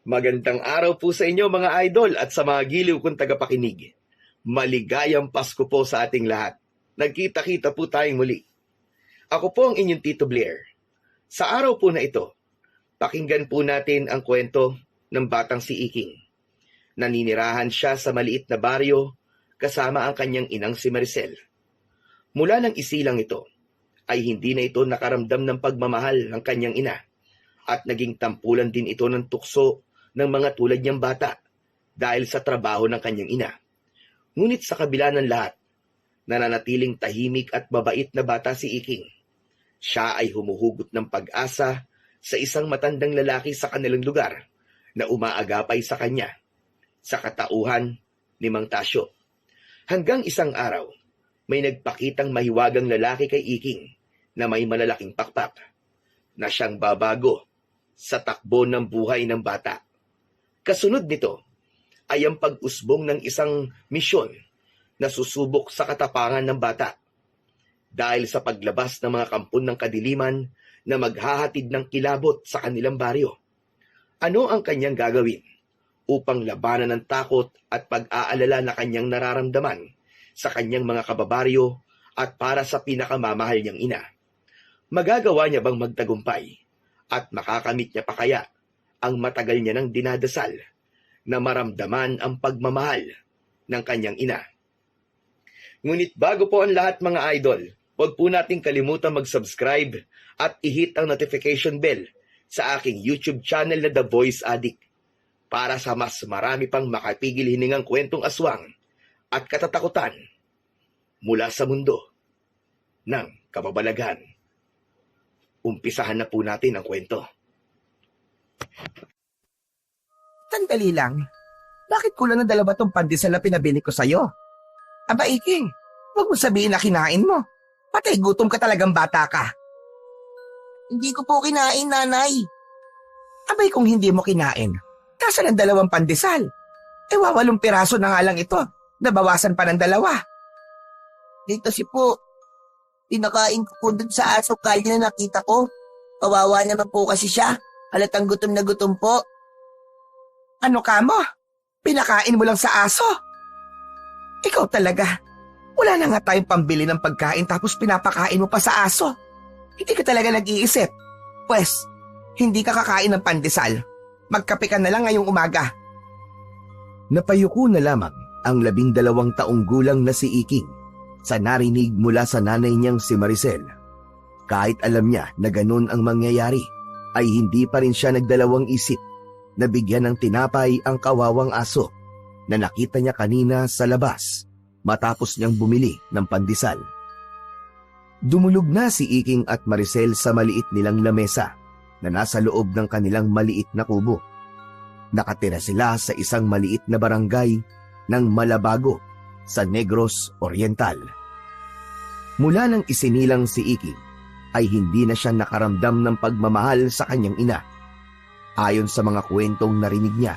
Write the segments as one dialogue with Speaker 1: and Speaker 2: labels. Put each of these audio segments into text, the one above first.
Speaker 1: Magandang araw po sa inyo mga idol at sa mga giliw kong tagapakinig. Maligayang Pasko po sa ating lahat. Nagkita-kita po tayong muli. Ako po ang inyong Tito Blair. Sa araw po na ito, pakinggan po natin ang kwento ng batang si Iking. Naninirahan siya sa maliit na baryo kasama ang kanyang inang si Maricel. Mula ng isilang ito, ay hindi na ito nakaramdam ng pagmamahal ng kanyang ina at naging tampulan din ito ng tukso ng mga tulad niyang bata dahil sa trabaho ng kanyang ina. Ngunit sa kabila ng lahat, nananatiling tahimik at mabait na bata si Iking. Siya ay humuhugot ng pag-asa sa isang matandang lalaki sa kanilang lugar na umaagapay sa kanya, sa katauhan ni Mang Tasyo. Hanggang isang araw, may nagpakitang mahiwagang lalaki kay Iking na may malalaking pakpak na siyang babago sa takbo ng buhay ng bata. Kasunod nito ay ang pag-usbong ng isang misyon na susubok sa katapangan ng bata dahil sa paglabas ng mga kampon ng kadiliman na maghahatid ng kilabot sa kanilang baryo. Ano ang kanyang gagawin upang labanan ng takot at pag-aalala na kanyang nararamdaman sa kanyang mga kababaryo at para sa pinakamamahal niyang ina? Magagawa niya bang magtagumpay at makakamit niya pa kaya ang matagal niya nang dinadasal na maramdaman ang pagmamahal ng kanyang ina? Ngunit bago po ang lahat mga idol, huwag po nating kalimutan mag-subscribe at i-hit ang notification bell sa aking YouTube channel na The Voice Addict para sa mas marami pang makapigil hiningang kwentong aswang at katatakutan mula sa mundo ng kababalaghan. Umpisahan na po natin ang kwento.
Speaker 2: Sandali lang. Bakit kulang ng 2 tong pandesal na pinabili ko sa'yo? Aba, Iking, huwag mo sabihin na kinain mo. Patay, gutom ka talagang bata ka.
Speaker 3: Hindi ko po kinain, nanay.
Speaker 2: Abay, kung hindi mo kinain, kasan ang 2 pandesal? 8 piraso na nga lang ito. Nabawasan pa ng 2.
Speaker 3: Dito si po. Pinakain ko po dun sa aso kalye na nakita ko. Kawawa naman po kasi siya. Halatang gutom na gutom po.
Speaker 2: Ano ka mo? Pinakain mo lang sa aso? Ikaw talaga. Wala na nga tayong pambili ng pagkain tapos pinapakain mo pa sa aso. Hindi ka talaga nag-iisip. Pwes, hindi ka kakain ng pandesal. Magkape ka na lang ngayong umaga.
Speaker 4: Napayuko na lamang ang 12 taong gulang na si Iking sa narinig mula sa nanay niyang si Maricel. Kahit alam niya na ganun ang mangyayari, ay hindi pa rin siya nagdalawang isip na bigyan ng tinapay ang kawawang aso na nakita niya kanina sa labas matapos niyang bumili ng pandesal. Dumulog na si Iking at Maricel sa maliit nilang lamesa na nasa loob ng kanilang maliit na kubo. Nakatira sila sa isang maliit na barangay ng Malabago sa Negros Oriental. Mula nang isinilang si Iking, ay hindi na siya nakaramdam ng pagmamahal sa kanyang ina. Ayon sa mga kwentong narinig niya,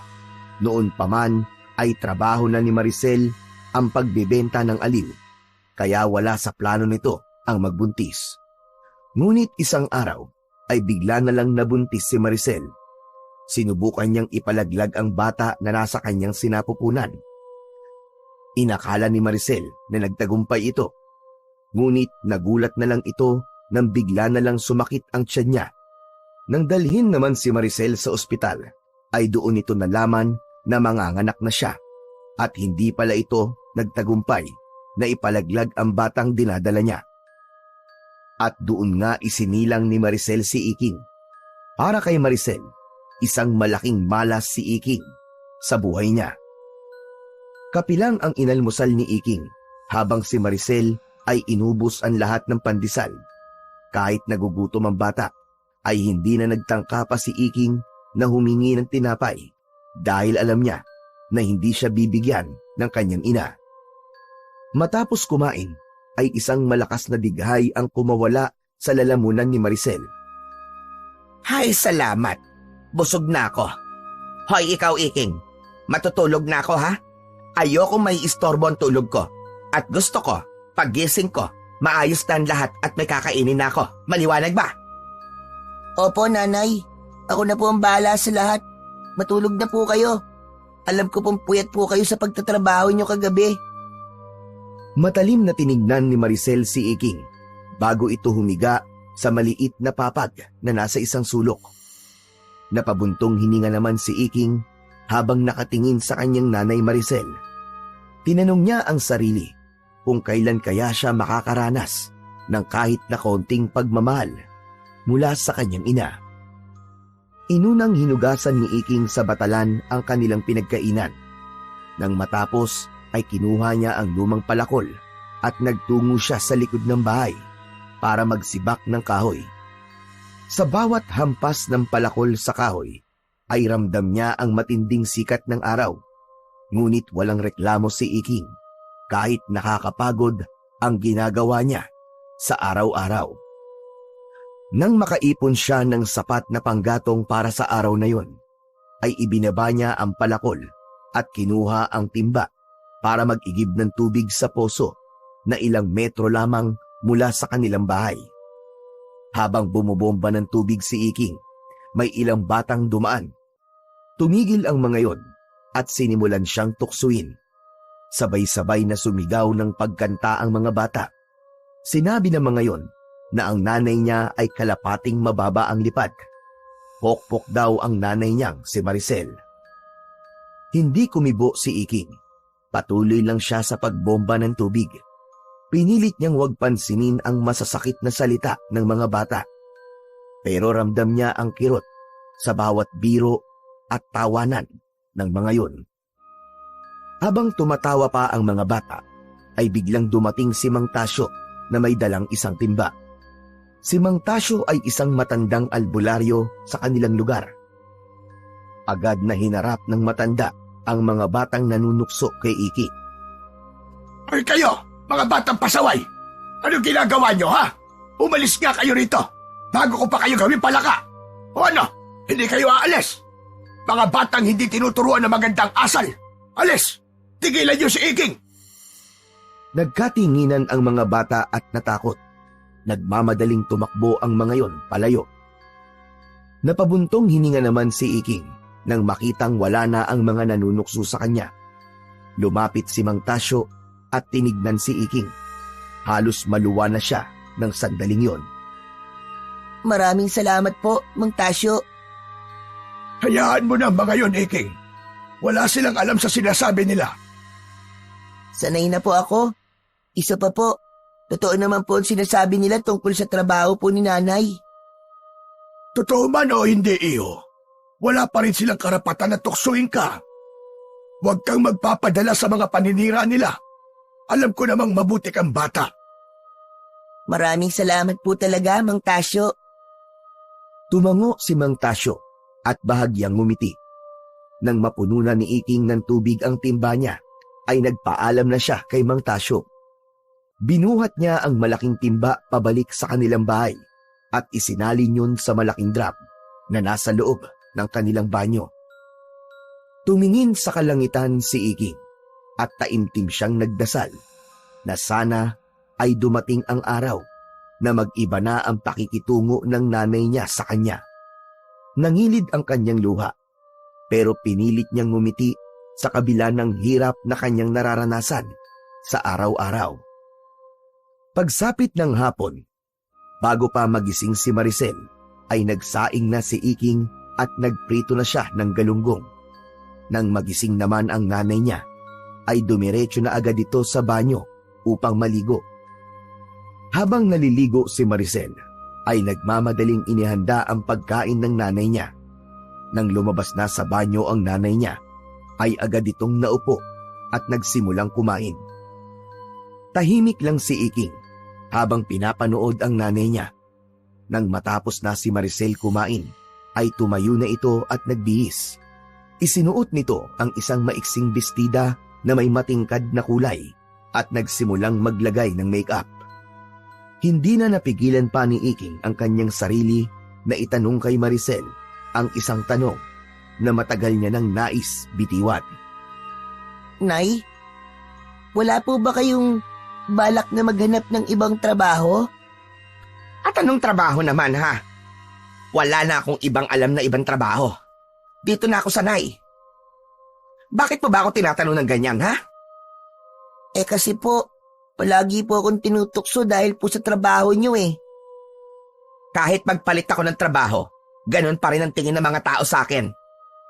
Speaker 4: noon pa man ay trabaho na ni Maricel ang pagbebenta ng aliw, kaya wala sa plano nito ang magbuntis. Ngunit isang araw ay bigla na lang nabuntis si Maricel. Sinubukan niyang ipalaglag ang bata na nasa kanyang sinapupunan. Inakala ni Maricel na nagtagumpay ito, ngunit nagulat na lang ito nang bigla na lang sumakit ang tiyan niya. Nang dalhin naman si Maricel sa ospital, ay doon ito nalaman na manganganak na siya at hindi pala ito nagtagumpay na ipalaglag ang batang dinadala niya. At doon nga isinilang ni Maricel si Iking. Para kay Maricel, isang malaking malas si Iking sa buhay niya. Kapilang ang inalmusal ni Iking habang si Maricel ay inubos ang lahat ng pandesal. Kahit nagugutom ang bata, ay hindi na nagtangka pa si Iking na humingi ng tinapay dahil alam niya na hindi siya bibigyan ng kanyang ina. Matapos kumain, ay isang malakas na dighay ang kumawala sa lalamunan ni Maricel.
Speaker 2: Hay, salamat. Busog na ako. Hoy, ikaw, Iking. Matutulog na ako, ha? Ayoko may istorbo ang tulog ko. At gusto ko, paggising ko, maayos na ang lahat at may kakainin na ako. Maliwanag ba?
Speaker 3: Opo, nanay. Ako na po ang bahala sa lahat. Matulog na po kayo. Alam ko pong puyat po kayo sa pagtatrabaho nyo kagabi.
Speaker 4: Matalim na tinignan ni Maricel si Iking bago ito humiga sa maliit na papag na nasa isang sulok. Napabuntong hininga naman si Iking habang nakatingin sa kanyang nanay Maricel. Tinanong niya ang sarili kung kailan kaya siya makakaranas ng kahit na konting pagmamahal mula sa kanyang ina. Inunang hinugasan ni Iking sa batalan ang kanilang pinagkainan. Nang matapos ay kinuha niya ang lumang palakol at nagtungo siya sa likod ng bahay para magsibak ng kahoy. Sa bawat hampas ng palakol sa kahoy ay ramdam niya ang matinding sikat ng araw. Ngunit walang reklamo si Iking kahit nakakapagod ang ginagawa niya sa araw-araw. Nang makaipon siya ng sapat na panggatong para sa araw na yon, ay ibinaba niya ang palakol at kinuha ang timba para mag-igib ng tubig sa poso na ilang metro lamang mula sa kanilang bahay. Habang bumubomba ng tubig si Iking, may ilang batang dumaan. Tumigil ang mga yon at sinimulan siyang tuksuin. Sabay-sabay na sumigaw ng pagkanta ang mga bata. Sinabi ng mga yon na ang nanay niya ay kalapating mababa ang lipad. Pokpok daw ang nanay niyang si Maricel. Hindi kumibo si Iking. Patuloy lang siya sa pagbomba ng tubig. Pinilit niyang huwag pansinin ang masasakit na salita ng mga bata. Pero ramdam niya ang kirot sa bawat biro at tawanan ng mga yun. Habang tumatawa pa ang mga bata, ay biglang dumating si Mang Tasyo na may dalang isang timba. Si Mang Tasyo ay isang matandang albularyo sa kanilang lugar. Agad na hinarap ng matanda ang mga batang nanunukso kay Iki.
Speaker 2: Ay kayo, mga batang pasaway! Ano ginagawa nyo, ha? Umalis nga kayo rito bago ko pa kayo gawin palaka. O ano, hindi kayo aalis? Mga batang hindi tinuturuan ng magandang asal. Alis! Tigilan nyo si Iking!
Speaker 4: Nagkatinginan ang mga bata at natakot. Nagmamadaling tumakbo ang mga yon palayo. Napabuntong hininga naman si Iking nang makitang wala na ang mga nanunukso sa kanya. Lumapit si Mang Tasyo at tinignan si Iking. Halos maluwa na siya ng sandaling yon.
Speaker 3: Maraming salamat po, Mang Tasyo.
Speaker 2: Hayaan mo na mga yon, Iking. Wala silang alam sa sinasabi nila.
Speaker 3: Sanay na po ako. Isa pa po, totoo naman po ang sinasabi nila tungkol sa trabaho po ni nanay.
Speaker 2: Totoo man o hindi, iyo, wala pa rin silang karapatan na tuksuin ka. Huwag kang magpapadala sa mga paninira nila. Alam ko namang mabuti kang bata.
Speaker 3: Maraming salamat po talaga, Mang Tasyo.
Speaker 4: Tumango si Mang Tasyo at bahagyang ngumiti. Nang mapuno na ni Iking ng tubig ang timba niya, ay nagpaalam na siya kay Mang Tasyo. Binuhat niya ang malaking timba pabalik sa kanilang bahay at isinalin yun sa malaking drum na nasa loob ng kanilang banyo. Tumingin sa kalangitan si Iking at taimtim siyang nagdasal na sana ay dumating ang araw na mag-iba na ang pakikitungo ng nanay niya sa kanya. Nangilid ang kanyang luha pero pinilit niyang ngumiti sa kabila ng hirap na kanyang nararanasan sa araw-araw. Pagsapit ng hapon, bago pa magising si Maricel, ay nagsaing na si Iking at nagprito na siya ng galunggong. Nang magising naman ang nanay niya, ay dumiretso na agad ito sa banyo upang maligo. Habang naliligo si Maricel, ay nagmamadaling inihanda ang pagkain ng nanay niya. Nang lumabas na sa banyo ang nanay niya, ay agad itong naupo at nagsimulang kumain. Tahimik lang si Iking habang pinapanood ang nanay niya. Nang matapos na si Maricel kumain, ay tumayo na ito at nagbihis. Isinuot nito ang isang maiksing bestida na may matingkad na kulay at nagsimulang maglagay ng make-up. Hindi na napigilan pa ni Iking ang kanyang sarili na itanong kay Maricel ang isang tanong na matagal niya nang nais bitiwan.
Speaker 3: Nay, wala po ba kayong balak na maghanap ng ibang trabaho?
Speaker 2: At anong trabaho naman, ha? Wala na akong ibang alam na ibang trabaho. Dito na ako sanay. Bakit mo ba ako tinatanong ng ganyan, ha?
Speaker 3: Kasi po, palagi po akong tinutukso dahil po sa trabaho niyo eh.
Speaker 2: Kahit magpalit ako ng trabaho, ganun pa rin ang tingin ng mga tao sa akin.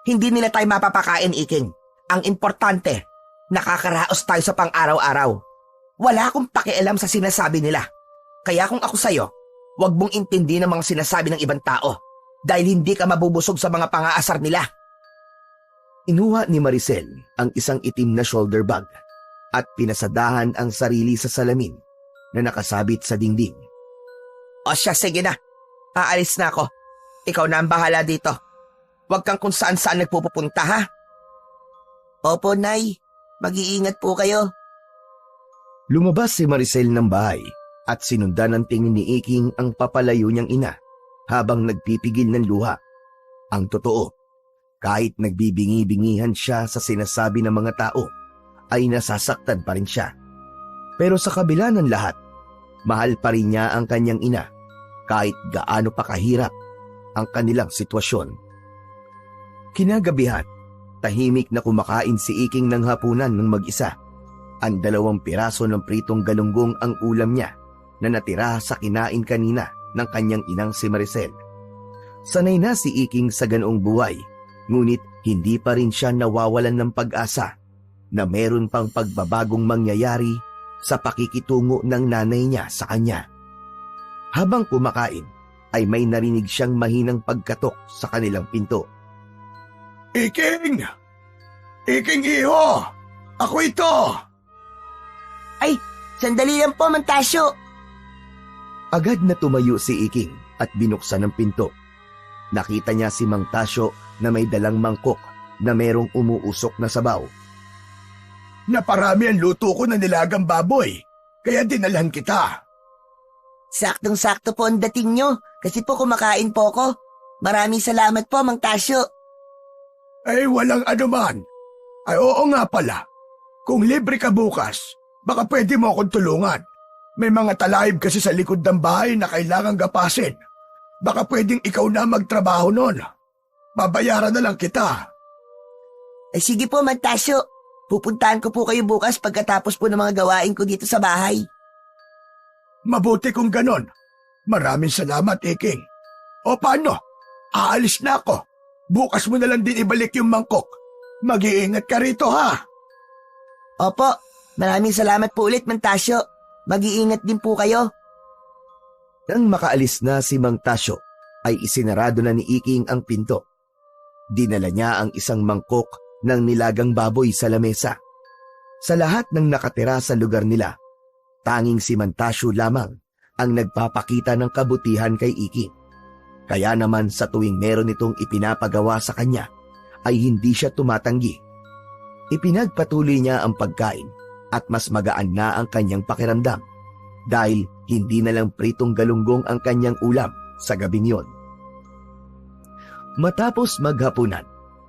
Speaker 2: Hindi nila tayo mapapakain, Iking. Ang importante, nakakaraos tayo sa pang-araw-araw. Wala akong pakialam sa sinasabi nila. Kaya kung ako sa'yo, huwag mong intindi ng mga sinasabi ng ibang tao dahil hindi ka mabubusog sa mga pangaasar nila.
Speaker 4: Inuha ni Maricel ang isang itim na shoulder bag at pinasadahan ang sarili sa salamin na nakasabit sa dingding.
Speaker 2: O siya, sige na. Aalis na ako. Ikaw na ang bahala dito. Huwag kang kung saan-saan nagpupunta, ha?
Speaker 3: Opo, Nay. Mag-iingat po kayo.
Speaker 4: Lumabas si Maricel ng bahay at sinundan ng tingin ni Iking ang papalayo niyang ina habang nagpipigil ng luha. Ang totoo, kahit nagbibingi-bingihan siya sa sinasabi ng mga tao, ay nasasaktan pa rin siya. Pero sa kabila ng lahat, mahal pa rin niya ang kanyang ina kahit gaano pa kahirap ang kanilang sitwasyon. Kinagabihan, tahimik na kumakain si Iking ng hapunan ng mag-isa. Ang 2 piraso ng pritong galunggong ang ulam niya na natira sa kinain kanina ng kanyang inang si Maricel. Sanay na si Iking sa ganoong buhay, ngunit hindi pa rin siya nawawalan ng pag-asa na meron pang pagbabagong mangyayari sa pakikitungo ng nanay niya sa kanya. Habang kumakain, ay may narinig siyang mahinang pagkatok sa kanilang pinto.
Speaker 2: Iking! Iking, iho! Ako ito!
Speaker 3: Ay, sandali lang po, Mantasyo.
Speaker 4: Agad na tumayo si Iking at binuksan ang pinto. Nakita niya si Mang Tasyo na may dalang mangkok na merong umuusok na sabaw.
Speaker 2: Naparami ang luto ko na nilagang baboy, kaya dinalhan kita.
Speaker 3: Saktong-sakto po ang dating nyo kasi po kumakain po ko. Maraming salamat po, Mang Tasyo.
Speaker 2: Ay, walang anuman. Ay, oo nga pala. Kung libre ka bukas, baka pwede mo akong tulungan. May mga talahib kasi sa likod ng bahay na kailangang gapasin. Baka pwedeng ikaw na magtrabaho nun. Babayaran na lang kita.
Speaker 3: Ay sige po, Mang Tasyo. Pupuntahan ko po kayo bukas pagkatapos po ng mga gawain ko dito sa bahay.
Speaker 2: Mabuti kung ganon. Maraming salamat, Iking. O paano? Aalis na ako. Bukas mo na lang din ibalik yung mangkok. Mag-iingat ka rito, ha?
Speaker 3: Opo, maraming salamat po ulit, Mang Tasyo. Mag-iingat din po kayo.
Speaker 4: Nang makaalis na si Mang Tasyo, ay isinarado na ni Iking ang pinto. Dinala niya ang isang mangkok ng nilagang baboy sa lamesa. Sa lahat ng nakatira sa lugar nila, tanging si Mang Tasyo lamang ang nagpapakita ng kabutihan kay Iking. Kaya naman sa tuwing meron itong ipinapagawa sa kanya, ay hindi siya tumatanggi. Ipinagpatuloy niya ang pagkain at mas magaan na ang kanyang pakiramdam dahil hindi na lang pritong galunggong ang kanyang ulam sa gabing yon. Matapos maghapunan,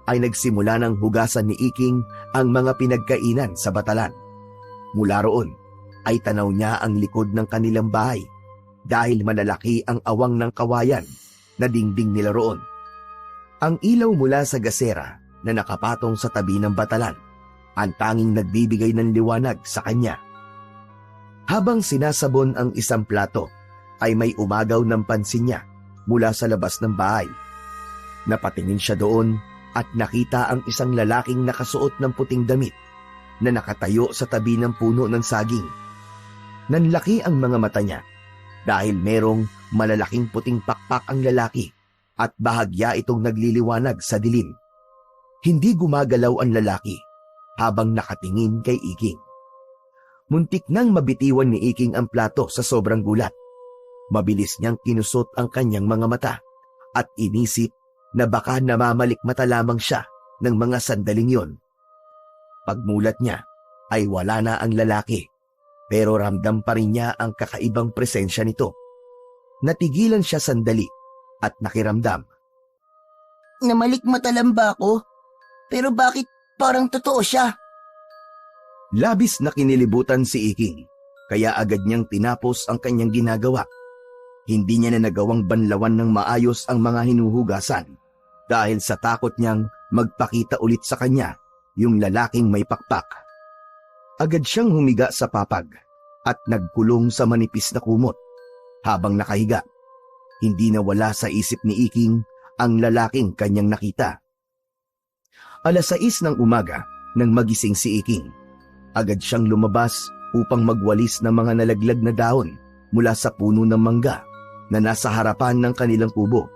Speaker 4: ay nagsimula ng hugasan ni Iking ang mga pinagkainan sa batalan. Mula roon, ay tanaw niya ang likod ng kanilang bahay dahil malalaki ang awang ng kawayan na dingding nila roon. Ang ilaw mula sa gasera na nakapatong sa tabi ng batalan ang tanging nagbibigay ng liwanag sa kanya. Habang sinasabon ang isang plato, ay may umagaw ng pansin niya mula sa labas ng bahay. Napatingin siya doon at nakita ang isang lalaking nakasuot ng puting damit na nakatayo sa tabi ng puno ng saging. Nanlaki ang mga mata niya dahil merong malalaking puting pakpak ang lalaki at bahagya itong nagliliwanag sa dilim. Hindi gumagalaw ang lalaki habang nakatingin kay Iking. Muntik nang mabitiwan ni Iking ang plato sa sobrang gulat. Mabilis niyang kinusot ang kanyang mga mata at inisip na baka namamalikmata lamang siya ng mga sandaling yon. Pagmulat niya ay wala na ang lalaki, pero ramdam pa rin niya ang kakaibang presensya nito. Natigilan siya sandali at nakiramdam.
Speaker 3: Namalikmata lang ba ako? Pero bakit parang totoo siya?
Speaker 4: Labis na kinilibutan si Iking, kaya agad niyang tinapos ang kanyang ginagawa. Hindi niya na nagawang banlawan ng maayos ang mga hinuhugasan dahil sa takot niyang magpakita ulit sa kanya yung lalaking may pakpak. Agad siyang humiga sa papag at nagkulong sa manipis na kumot. Habang nakahiga, hindi nawala sa isip ni Iking ang lalaking kanyang nakita. 6:00 ng umaga nang magising si Iking. Agad siyang lumabas upang magwalis ng mga nalaglag na dahon mula sa puno ng mangga na nasa harapan ng kanilang kubo.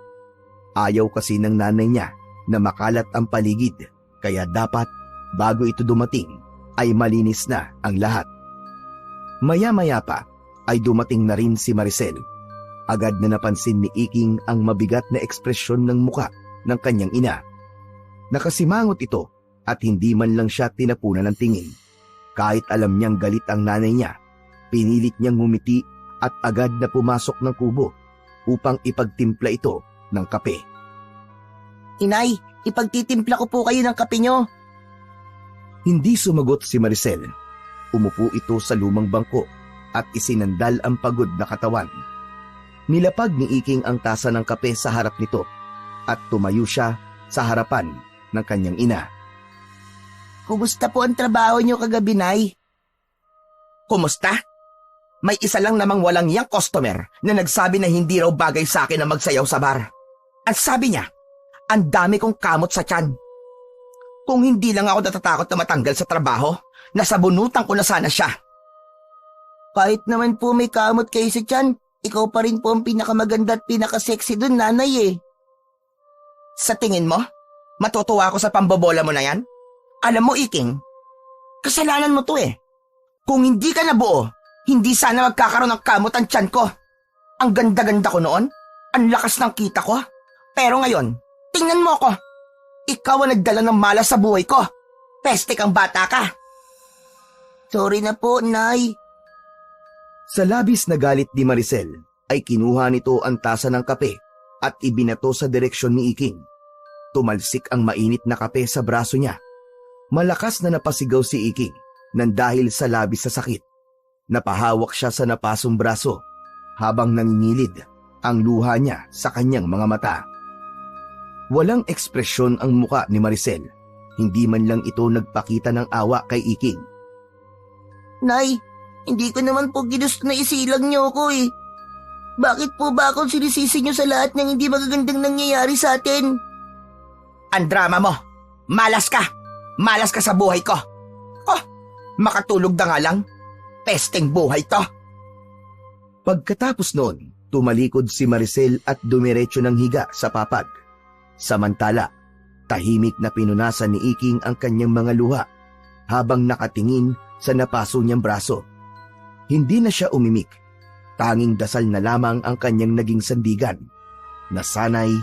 Speaker 4: Ayaw kasi ng nanay niya na makalat ang paligid, kaya dapat bago ito dumating ay malinis na ang lahat. Maya-maya pa ay dumating na rin si Maricel. Agad na napansin ni Iking ang mabigat na ekspresyon ng muka ng kanyang ina. Nakasimangot ito at hindi man lang siya tinapunan ng tingin. Kahit alam niyang galit ang nanay niya, pinilit niyang ngumiti at agad na pumasok ng kubo upang ipagtimpla ito ng kape.
Speaker 3: Inay, ipagtitimpla ko po kayo ng kape nyo.
Speaker 4: Hindi sumagot si Maricel. Umupo ito sa lumang bangko at isinandal ang pagod na katawan. Nilapag ni Iking ang tasa ng kape sa harap nito at tumayo siya sa harapan ng kanyang ina.
Speaker 3: Kumusta po ang trabaho nyo kagabi, Nay?
Speaker 2: Kumusta? May isa lang namang walang yang customer na nagsabi na hindi raw bagay sa akin na magsayaw sa bar. At sabi niya, ang dami kong kamot sa tiyan. Kung hindi lang ako natatakot na matanggal sa trabaho, nasabunutan ko na sana siya.
Speaker 3: Kahit naman po may kamot kayo sa tiyan, ikaw pa rin po ang pinakamaganda at pinakasexy dun, nanay eh.
Speaker 2: Sa tingin mo, matutuwa ako sa pambobola mo na yan? Alam mo, Iking, kasalanan mo to eh. Kung hindi ka nabuo, hindi sana magkakaroon ng kamot ang tiyan ko. Ang ganda-ganda ko noon, ang lakas ng kita ko. Pero ngayon, tingnan mo ko. Ikaw ang nagdala ng malas sa buhay ko. Peste kang bata ka.
Speaker 3: Sorry na po, Nay.
Speaker 4: Sa labis na galit ni Maricel ay kinuha nito ang tasa ng kape at ibinato sa direksyon ni Iking. Tumalsik ang mainit na kape sa braso niya. Malakas na napasigaw si Iking nang dahil sa labis sa sakit. Napahawak siya sa napasong braso habang nangingilid ang luha niya sa kanyang mga mata. Walang ekspresyon ang muka ni Maricel. Hindi man lang ito nagpakita ng awa kay Iking.
Speaker 3: Nay, hindi ko naman po ginusto na isilang niyo ako eh. Bakit po ba akong sinisisi niyo sa lahat ng hindi magagandang nangyayari sa atin?
Speaker 2: Ang drama mo. Malas ka. Malas ka sa buhay ko. Oh, makatulog na nga lang. Pesteng buhay to.
Speaker 4: Pagkatapos noon, tumalikod si Maricel at dumiretso ng higa sa papag. Samantala, tahimik na pinunasan ni Iking ang kanyang mga luha habang nakatingin sa napaso niyang braso. Hindi na siya umimik. Tanging dasal na lamang ang kanyang naging sandigan. Na sana'y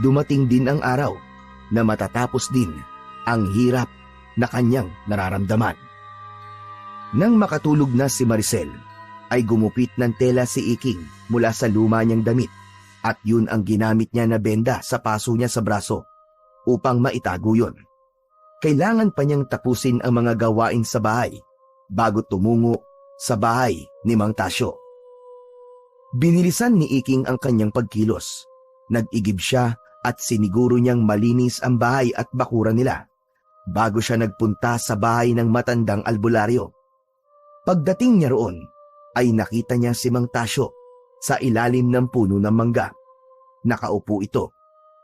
Speaker 4: dumating din ang araw na matatapos din ang hirap na kanyang nararamdaman. Nang makatulog na si Maricel, ay gumupit ng tela si Iking mula sa luma niyang damit at yun ang ginamit niya na benda sa paso niya sa braso upang maitago yun. Kailangan pa niyang tapusin ang mga gawain sa bahay bago tumungo sa bahay ni Mang Tasyo. Binilisan ni Iking ang kanyang pagkilos. Nag-igib siya at siniguro niyang malinis ang bahay at bakuran nila bago siya nagpunta sa bahay ng matandang albularyo. Pagdating niya roon, ay nakita niya si Mang Tasyo sa ilalim ng puno ng mangga. Nakaupo ito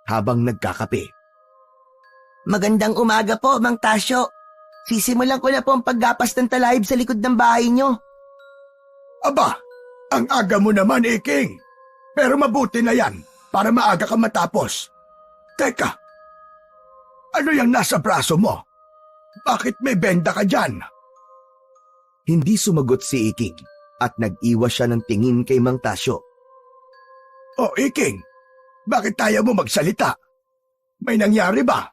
Speaker 4: habang nagkakape.
Speaker 3: Magandang umaga po, Mang Tasyo. Sisimulan ko na po ang paggapas ng talahib sa likod ng bahay niyo.
Speaker 5: Aba, ang aga mo naman, Iking. Pero mabuti na yan para maaga ka matapos. Teka, ano yung nasa braso mo? Bakit may benda ka dyan?
Speaker 4: Hindi sumagot si Iking at nag-iwas siya ng tingin kay Mang Tasyo.
Speaker 5: O Iking, bakit tayo mo magsalita? May nangyari ba?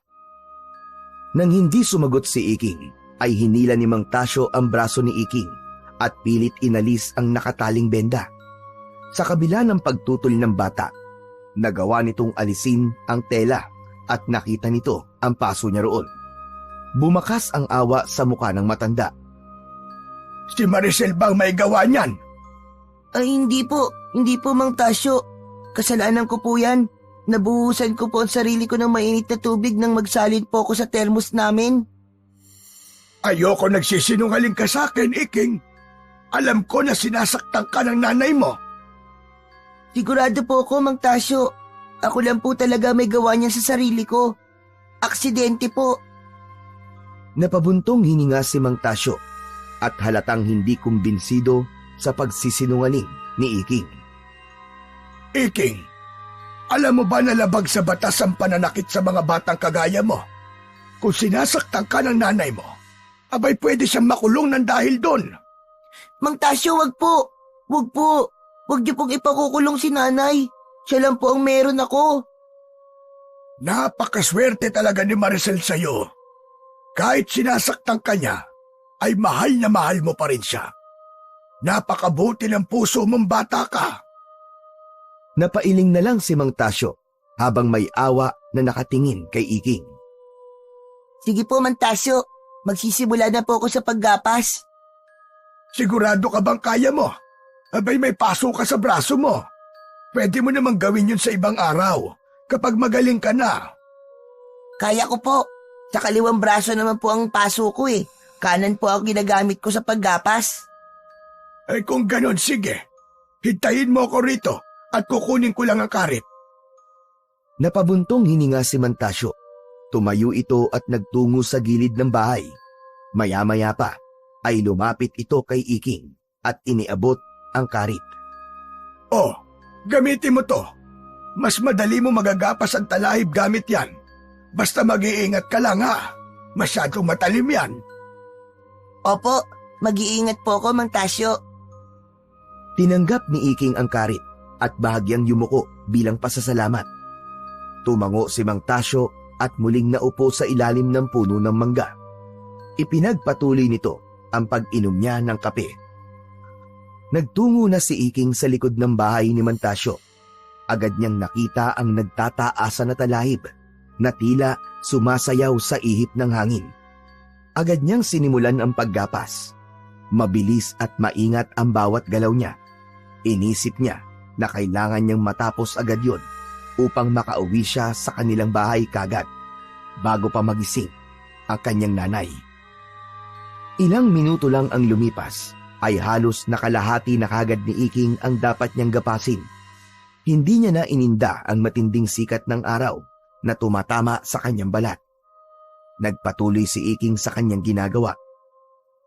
Speaker 4: Nang hindi sumagot si Iking, ay hinila ni Mang Tasyo ang braso ni Iking at pilit inalis ang nakataling benda. Sa kabila ng pagtutol ng bata, nagawa nitong alisin ang tela at nakita nito ang paso niya roon. Bumakas ang awa sa mukha ng matanda.
Speaker 5: Si Maricel bang may gawa niyan?
Speaker 3: Ay, hindi po, Mang Tasyo. Kasalanan ko po yan. Nabuhusan ko po ang sarili ko ng mainit na tubig nang magsalin po ako sa thermos namin.
Speaker 5: Ayoko nagsisinungaling ka sa akin, Iking. Alam ko na sinasaktan ka ng nanay mo.
Speaker 3: Sigurado po ako, Mang Tasyo. Ako lang po talaga may gawa niyan sa sarili ko. Aksidente po.
Speaker 4: Napabuntong hininga si Mang Tasyo at halatang hindi kumbinsido sa pagsisinungaling ni Iking.
Speaker 5: Iking, alam mo ba na labag sa batas ang pananakit sa mga batang kagaya mo? Kung sinasaktan ka ng nanay mo, abay pwede siyang makulong ng dahil doon.
Speaker 3: Mang Tasyo, wag po. Wag po. Wag niyo pong ipakukulong si nanay. Siya lang po ang meron ako.
Speaker 5: Napakaswerte talaga ni Maricel sa'yo. Kahit sinasaktan ka niya, ay mahal na mahal mo pa rin siya. Napakabuti ng puso mong bata ka.
Speaker 4: Napailing na lang si Mang Tasyo habang may awa na nakatingin kay Iking.
Speaker 3: Sige po, Mang Tasyo. Magsisimula na po ako sa paggapas.
Speaker 5: Sigurado ka bang kaya mo? Abay may paso ka sa braso mo. Pwede mo namang gawin yun sa ibang araw kapag magaling ka na.
Speaker 3: Kaya ko po. Sa kaliwang braso naman po ang paso ko eh. Kanan po ang ginagamit ko sa paggapas.
Speaker 5: Ay kung ganon, sige. Hintayin mo ako rito at kukunin ko lang ang karit.
Speaker 4: Napabuntong hininga si Mang Tasyo. Tumayo ito at nagtungo sa gilid ng bahay. Maya-maya pa ay lumapit ito kay Iking at iniabot ang karit.
Speaker 5: Oh, gamitin mo to. Mas madali mo magagapas ang talahib gamit yan. Basta mag-iingat ka lang ha. Masyadong matalim yan.
Speaker 3: Opo, mag-iingat po ako, Mang Tasyo.
Speaker 4: Tinanggap ni Iking ang karit at bahagyang yumuko bilang pasasalamat. Tumango si Mang Tasyo at muling naupo sa ilalim ng puno ng mangga. Ipinagpatuloy nito ang pag-inom niya ng kape. Nagtungo na si Iking sa likod ng bahay ni Mang Tasyo. Agad niyang nakita ang nagtataasan na talahib na tila sumasayaw sa ihip ng hangin. Agad niyang sinimulan ang paggapas. Mabilis at maingat ang bawat galaw niya. Inisip niya na kailangan niyang matapos agad yon upang makauwi siya sa kanilang bahay kagad bago pa magising ang kanyang nanay. Ilang minuto lang ang lumipas ay halos nakalahati na kagad ni Iking ang dapat niyang gapasin. Hindi niya na ininda ang matinding sikat ng araw na tumatama sa kanyang balat. Nagpatuloy si Iking sa kanyang ginagawa.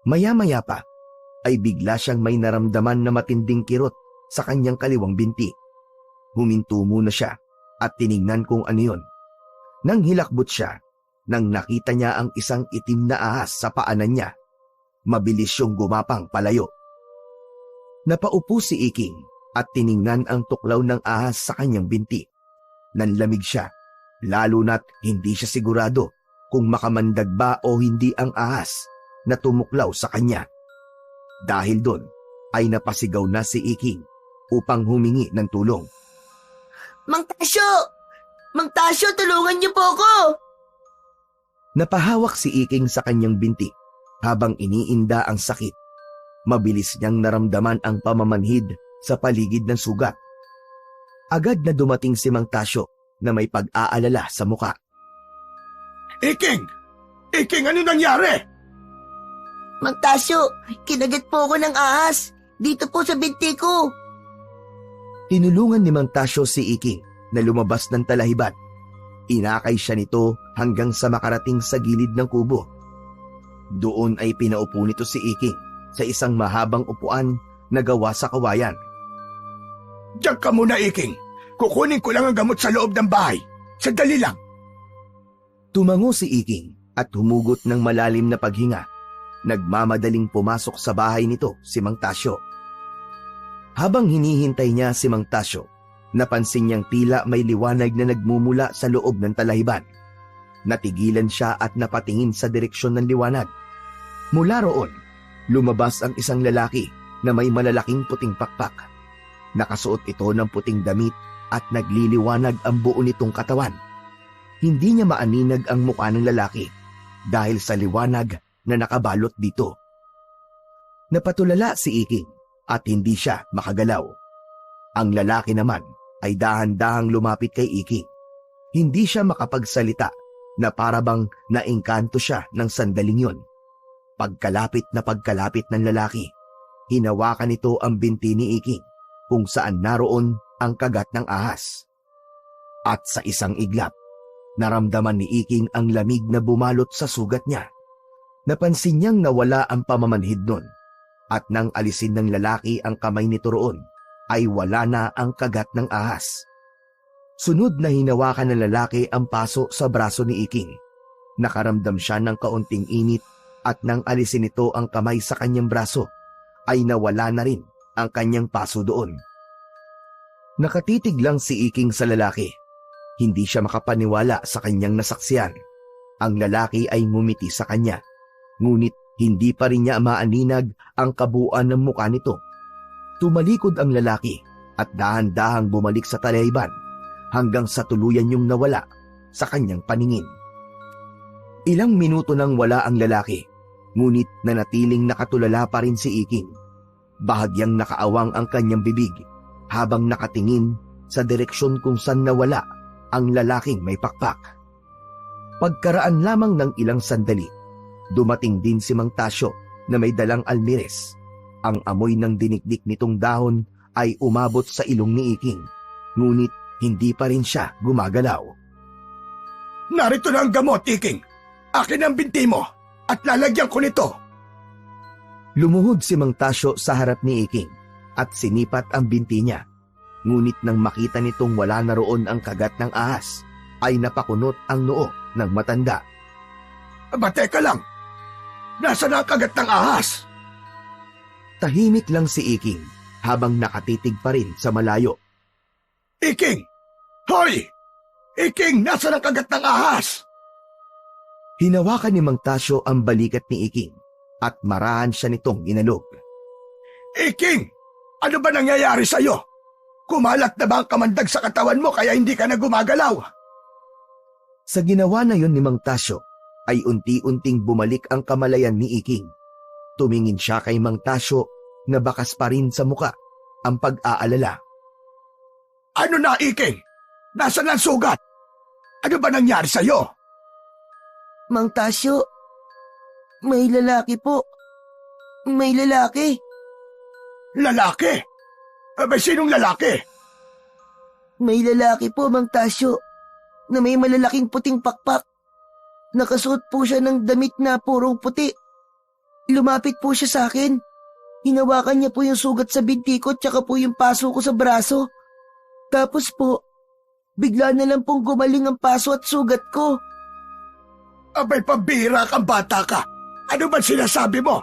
Speaker 4: Maya-maya pa ay bigla siyang may naramdaman na matinding kirot sa kanyang kaliwang binti. Huminto muna siya at tiningnan kung ano yun. Nang hilakbot siya, nang nakita niya ang isang itim na ahas sa paanan niya. Mabilis siyang gumapang palayo. Napaupo si Iking at tiningnan ang tuklaw ng ahas sa kanyang binti. Nanlamig siya, lalo na't hindi siya sigurado kung makamandag ba o hindi ang ahas na tumuklaw sa kanya. Dahil doon ay napasigaw na si Iking upang humingi ng tulong.
Speaker 3: Mang Tasyo! Mang Tasyo, tulungan niyo po ako!
Speaker 4: Napahawak si Iking sa kanyang binti habang iniinda ang sakit. Mabilis niyang naramdaman ang pamamanhid sa paligid ng sugat. Agad na dumating si Mang Tasyo na may pag-aalala sa muka.
Speaker 5: Iking! Iking, ano nangyari?
Speaker 3: Mang Tasyo, kinagat po ako ng ahas. Dito po sa binti ko.
Speaker 4: Tinulungan ni Mang Tasyo si Iking na lumabas ng talahiban. Inakay siya nito hanggang sa makarating sa gilid ng kubo. Doon ay pinaupo nito si Iking sa isang mahabang upuan na gawa sa kawayan.
Speaker 5: Diyan ka muna, Iking. Kukunin ko lang ang gamot sa loob ng bahay. Sandali lang.
Speaker 4: Tumango si Iking at humugot ng malalim na paghinga. Nagmamadaling pumasok sa bahay nito si Mang Tasyo. Habang hinihintay niya si Mang Tasyo, napansin niyang tila may liwanag na nagmumula sa loob ng talahiban. Natigilan siya at napatingin sa direksyon ng liwanag. Mula roon, lumabas ang isang lalaki na may malalaking puting pakpak. Nakasuot ito ng puting damit at nagliliwanag ang buo nitong katawan. Hindi niya maaninag ang mukha ng lalaki dahil sa liwanag na nakabalot dito. Napatulala si Iking at hindi siya makagalaw. Ang lalaki naman ay dahan-dahang lumapit kay Iking. Hindi siya makapagsalita na parabang naengkanto siya ng sandaling yon. Pagkalapit ng lalaki, hinawakan nito ang binti ni Iking kung saan naroon ang kagat ng ahas. At sa isang iglap, naramdaman ni Iking ang lamig na bumalot sa sugat niya. Napansin niyang nawala ang pamamanhid nun, at nang alisin ng lalaki ang kamay nito roon, ay wala na ang kagat ng ahas. Sunod na hinawakan ng lalaki ang paso sa braso ni Iking. Nakaramdam siya ng kaunting init at nang alisin nito ang kamay sa kanyang braso, ay nawala na rin ang kanyang paso doon. Nakatitig lang si Iking sa lalaki. Hindi siya makapaniwala sa kanyang nasaksiyan. Ang lalaki ay ngumiti sa kanya, ngunit hindi pa rin niya maaninag ang kabuuan ng mukha nito. Tumalikod ang lalaki at dahan-dahang bumalik sa talayban hanggang sa tuluyan yung nawala sa kanyang paningin. Ilang minuto nang wala ang lalaki, ngunit nanatiling nakatulala pa rin si Iking. Bahagyang nakaawang ang kanyang bibig habang nakatingin sa direksyon kung saan nawala ang lalaking may pakpak. Pagkaraan lamang ng ilang sandali, dumating din si Mang Tasyo na may dalang almires. Ang amoy ng dinikdik nitong dahon ay umabot sa ilong ni Iking, ngunit hindi pa rin siya gumagalaw.
Speaker 5: Narito na ang gamot, Iking. Akin ang binti mo at lalagyan ko nito.
Speaker 4: Lumuhod si Mang Tasyo sa harap ni Iking at sinipat ang binti niya. Ngunit nang makita nitong wala na roon ang kagat ng ahas, ay napakunot ang noo ng matanda.
Speaker 5: Aba, teka lang. Nasaan ang kagat ng ahas?
Speaker 4: Tahimik lang si Iking habang nakatitig pa rin sa malayo.
Speaker 5: Iking! Hoy! Iking, nasaan ang kagat ng ahas?
Speaker 4: Hinawakan ni Mang Tasyo ang balikat ni Iking at marahan siya nitong inalog.
Speaker 5: Iking! Ano ba nangyayari sa'yo? Kumalat na ba ang kamandag sa katawan mo kaya hindi ka na gumagalaw?
Speaker 4: Sa ginawa na yon ni Mang Tasyo, ay unti-unting bumalik ang kamalayan ni Iking. Tumingin siya kay Mang Tasyo na bakas pa rin sa muka ang pag-aalala.
Speaker 5: Ano na, Iking? Nasaan ang sugat? Ano ba nangyari sa'yo?
Speaker 3: Mang Tasyo, may lalaki po. May lalaki.
Speaker 5: Lalaki? Abay, sinong lalaki?
Speaker 3: May lalaki po, Mang Tasyo, na may malalaking puting pakpak. Nakasuot po siya ng damit na purong puti. Lumapit po siya sa akin. Hinawakan niya po yung sugat sa binti ko tsaka po yung paso ko sa braso. Tapos po, bigla na lang pong gumaling ang paso at sugat ko.
Speaker 5: Abay, pambihira kang bata ka. Ano ba sinasabi mo?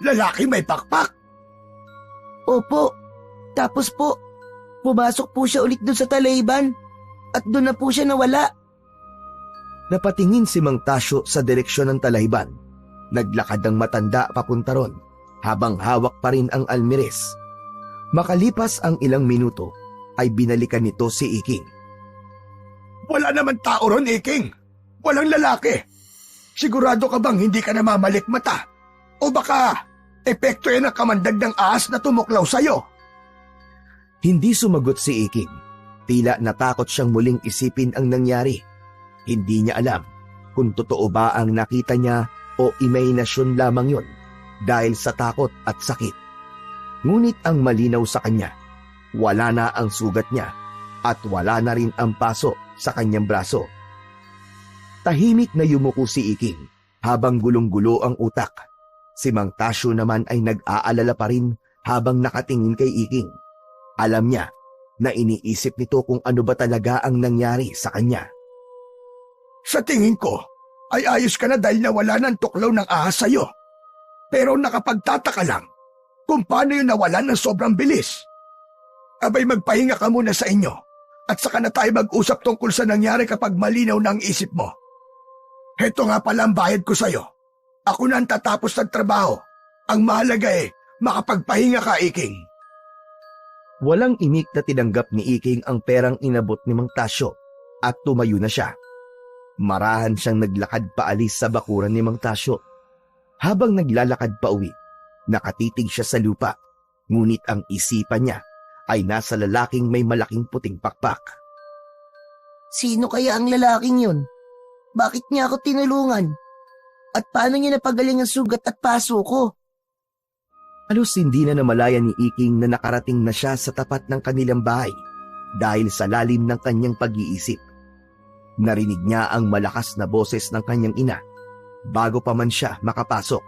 Speaker 5: Lalaki may pakpak?
Speaker 3: Opo. Tapos po, pumasok po siya ulit doon sa talayban at doon na po siya nawala.
Speaker 4: Napatingin si Mang Tasyo sa direksyon ng talayban. Naglakad ang matanda papunta ron habang hawak pa rin ang almires. Makalipas ang ilang minuto ay binalikan nito si Iking.
Speaker 5: Wala naman tao ron, Iking. Walang lalaki. Sigurado ka bang hindi ka namamalik mata? O baka epekto yan ang kamandag ng ahas na tumuklaw sa'yo?
Speaker 4: Hindi sumagot si Iking. Tila natakot siyang muling isipin ang nangyari. Hindi niya alam kung totoo ba ang nakita niya o imahinasyon lamang yon dahil sa takot at sakit. Ngunit ang malinaw sa kanya, wala na ang sugat niya at wala na rin ang paso sa kanyang braso. Tahimik na yumuko si Iking habang gulong-gulo ang utak. Si Mang Tasyo naman ay nag-aalala pa rin habang nakatingin kay Iking. Alam niya na iniisip nito kung ano ba talaga ang nangyari sa kanya.
Speaker 5: Sa tingin ko, ay ayos ka na dahil nawala ng tuklaw ng ahas sa'yo. Pero nakapagtataka lang kung paano yung nawalan ng sobrang bilis. Abay, magpahinga ka muna sa inyo at saka na tayo mag-usap tungkol sa nangyari kapag malinaw na ang isip mo. Heto nga pala ang bayad ko sa'yo. Ako na ang tatapos ng trabaho. Ang mahalaga makapagpahinga ka, Iking.
Speaker 4: Walang imik na tinanggap ni Iking ang perang inabot ni Mang Tasyo at tumayo na siya. Marahan siyang naglakad paalis sa bakuran ni Mang Tasyo. Habang naglalakad pa uwi, nakatitig siya sa lupa, ngunit ang isipan niya ay nasa lalaking may malaking puting pakpak.
Speaker 3: Sino kaya ang lalaking yun? Bakit niya ako tinulungan? At paano niya napagaling ang sugat at paso ko?
Speaker 4: Halos hindi na namalaya ni Iking na nakarating na siya sa tapat ng kanilang bahay dahil sa lalim ng kanyang pag-iisip. Narinig niya ang malakas na boses ng kanyang ina bago pa man siya makapasok.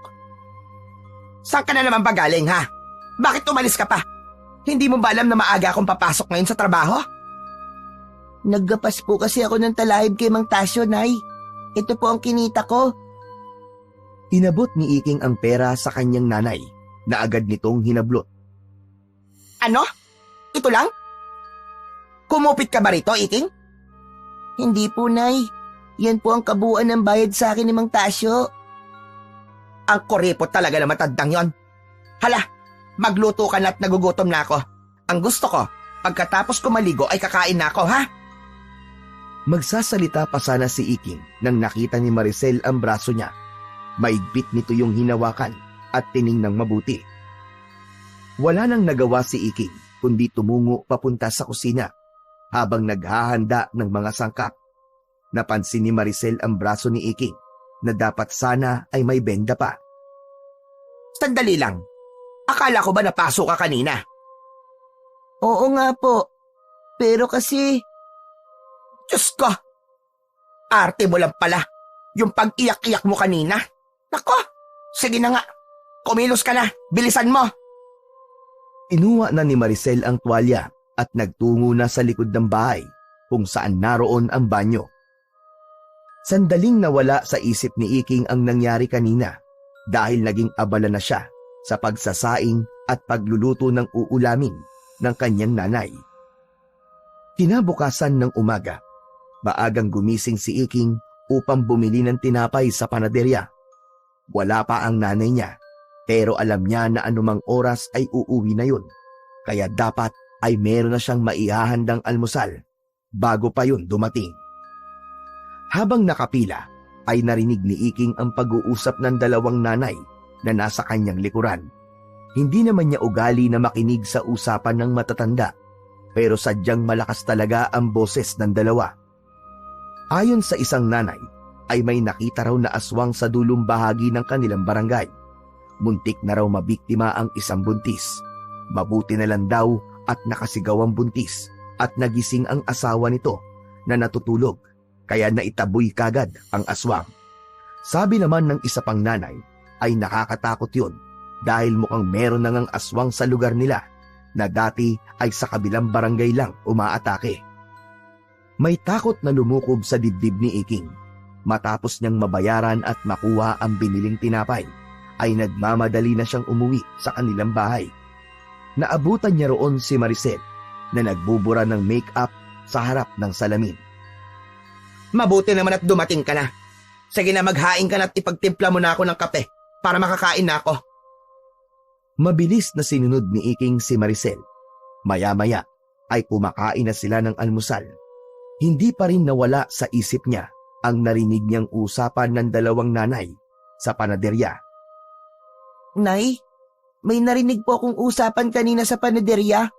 Speaker 2: Saan ka na naman ba galing, ha? Bakit umalis ka pa? Hindi mo ba alam na maaga akong papasok ngayon sa trabaho?
Speaker 3: Naggapas po kasi ako ng talahib kay Mang Tasyo, Nay. Ito po ang kinita ko.
Speaker 4: Inabot ni Iking ang pera sa kanyang nanay na agad nitong hinablot.
Speaker 2: Ano? Ito lang? Kumupit ka ba rito, Iking?
Speaker 3: Hindi po, Nay. Yan po ang kabuuan ng bayad sa akin ni Mang Tasyo.
Speaker 2: Ang kuripot talaga na matandang yon. Hala, magluto ka na at nagugutom na ako. Ang gusto ko, pagkatapos ko maligo ay kakain na ako, ha?
Speaker 4: Magsasalita pa sana si Iking nang nakita ni Maricel ang braso niya. Maigpit nito yung hinawakan at tiningnang mabuti. Wala nang nagawa si Iking kundi tumungo papunta sa kusina habang naghahanda ng mga sangkap. Napansin ni Maricel ang braso ni Iking na dapat sana ay may benda pa.
Speaker 2: Sandali lang. Akala ko ba napasok ka kanina?
Speaker 3: Oo nga po. Pero kasi...
Speaker 2: Diyos ko! Arte mo lang pala. Yung pag-iyak-iyak mo kanina. Nako! Sige na nga. Kumilos ka na. Bilisan mo.
Speaker 4: Inuwa na ni Maricel ang tuwalya at nagtungo na sa likod ng bahay kung saan naroon ang banyo. Sandaling nawala sa isip ni Iking ang nangyari kanina dahil naging abala na siya sa pagsasaing at pagluluto ng uulamin ng kanyang nanay. Kinabukasan ng umaga, maagang gumising si Iking upang bumili ng tinapay sa panaderya. Wala pa ang nanay niya, pero alam niya na anumang oras ay uuwi na yun, kaya dapat ay meron na siyang maihahandang almusal bago pa yun dumating. Habang nakapila, ay narinig ni Iking ang pag-uusap ng dalawang nanay na nasa kanyang likuran. Hindi naman niya ugali na makinig sa usapan ng matatanda, pero sadyang malakas talaga ang boses ng dalawa. Ayon sa isang nanay, ay may nakita raw na aswang sa dulong bahagi ng kanilang barangay. Muntik na raw mabiktima ang isang buntis. Mabuti na lang daw at nakasigaw ang buntis at nagising ang asawa nito na natutulog, kaya naitaboy kagad ang aswang. Sabi naman ng isa pang nanay ay nakakatakot yun dahil mukhang meron na ngang aswang sa lugar nila na dati ay sa kabilang barangay lang umaatake. May takot na lumukob sa dibdib ni Iking. Matapos niyang mabayaran at makuha ang biniling tinapay, ay nagmamadali na siyang umuwi sa kanilang bahay. Naabutan niya roon si Maricel na nagbubura ng make-up sa harap ng salamin.
Speaker 2: Mabuti naman at dumating ka na. Sige na, maghain ka na at ipagtimpla mo na ako ng kape para makakain na ako.
Speaker 4: Mabilis na sinunod ni Iking si Maricel. Maya-maya ay kumakain na sila ng almusal. Hindi pa rin nawala sa isip niya ang narinig niyang usapan ng dalawang nanay sa panaderya.
Speaker 3: Nay, may narinig po akong usapan kanina sa panaderya.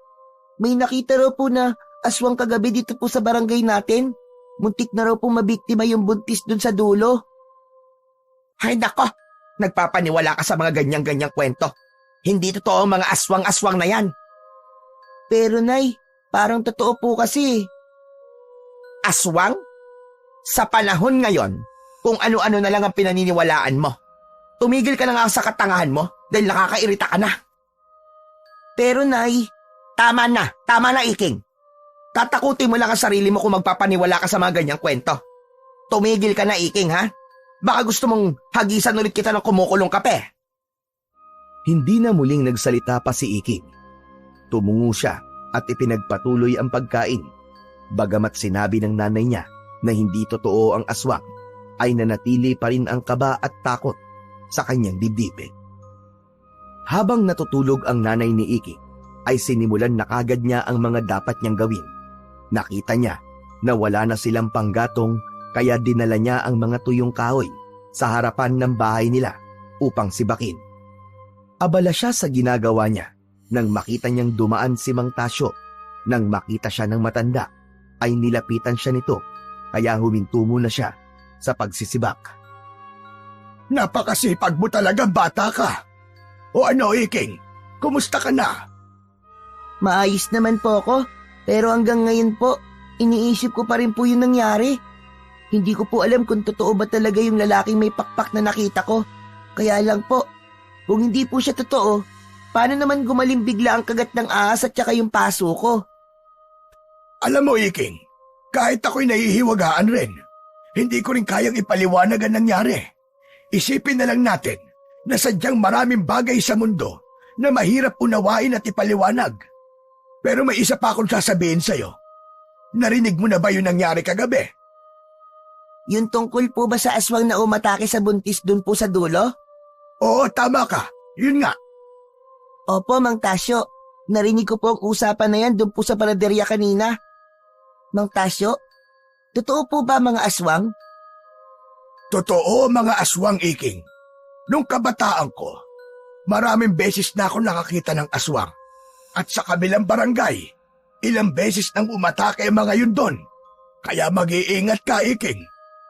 Speaker 3: May nakita raw po na aswang kagabi dito po sa barangay natin. Muntik na raw po mabiktima yung buntis dun sa dulo.
Speaker 2: Ay nako, nagpapaniwala ka sa mga ganyang-ganyang kwento. Hindi totoo ang mga aswang-aswang na yan.
Speaker 3: Pero Nay, parang totoo po kasi.
Speaker 2: Aswang? Sa panahon ngayon, kung ano-ano na lang ang pinaniniwalaan mo. Tumigil ka na nga sa katangahan mo dahil nakakairita ka na.
Speaker 3: Pero Nay,
Speaker 2: Tama na Iking. Tatakutin mo lang ang sarili mo kung magpapaniwala ka sa mga ganyang kwento. Tumigil ka na, Iking, ha? Baka gusto mong hagisan ulit kita ng kumukulong kape.
Speaker 4: Hindi na muling nagsalita pa si Iking. Tumungo siya at ipinagpatuloy ang pagkain. Bagamat sinabi ng nanay niya na hindi totoo ang aswang, ay nanatili pa rin ang kaba at takot sa kanyang dibdib. Habang natutulog ang nanay ni Iking, ay sinimulan na kagad niya ang mga dapat niyang gawin. Nakita niya na wala na silang panggatong, kaya dinala niya ang mga tuyong kahoy sa harapan ng bahay nila upang sibakin. Abala siya sa ginagawa niya nang makita niyang dumaan si Mang Tasyo Nang makita siya ng matanda, ay nilapitan siya nito, kaya huminto muna siya sa pagsisibak.
Speaker 5: Napakasipag mo talaga, bata ka. O ano, Iking? Kumusta ka na?
Speaker 3: Maayos naman po ako, pero hanggang ngayon po, iniisip ko pa rin po yung nangyari. Hindi ko po alam kung totoo ba talaga yung lalaking may pakpak na nakita ko. Kaya lang po, kung hindi po siya totoo, paano naman gumaling bigla ang kagat ng ahas at saka yung paso ko?
Speaker 5: Alam mo, Iking, kahit ako'y nahihiwagaan rin, hindi ko rin kayang ipaliwanag ang nangyari. Isipin na lang natin na sadyang maraming bagay sa mundo na mahirap unawain at ipaliwanag. Pero may isa pa akong sasabihin sa'yo. Narinig mo na ba yung nangyari kagabi?
Speaker 3: Yung tungkol po ba sa aswang na umatake sa buntis dun po sa dulo?
Speaker 5: Oo, tama ka. Yun nga.
Speaker 3: Opo, Mang Tasyo. Narinig ko po ang usapan na yan dun po sa panaderya kanina. Mang Tasyo, totoo po ba mga aswang?
Speaker 5: Totoo, mga aswang, Iking. Nung kabataan ko, maraming beses na ako nakakita ng aswang. At sa kabilang barangay, ilang beses nang umatake ang mga yun doon. Kaya mag-iingat ka, Iking.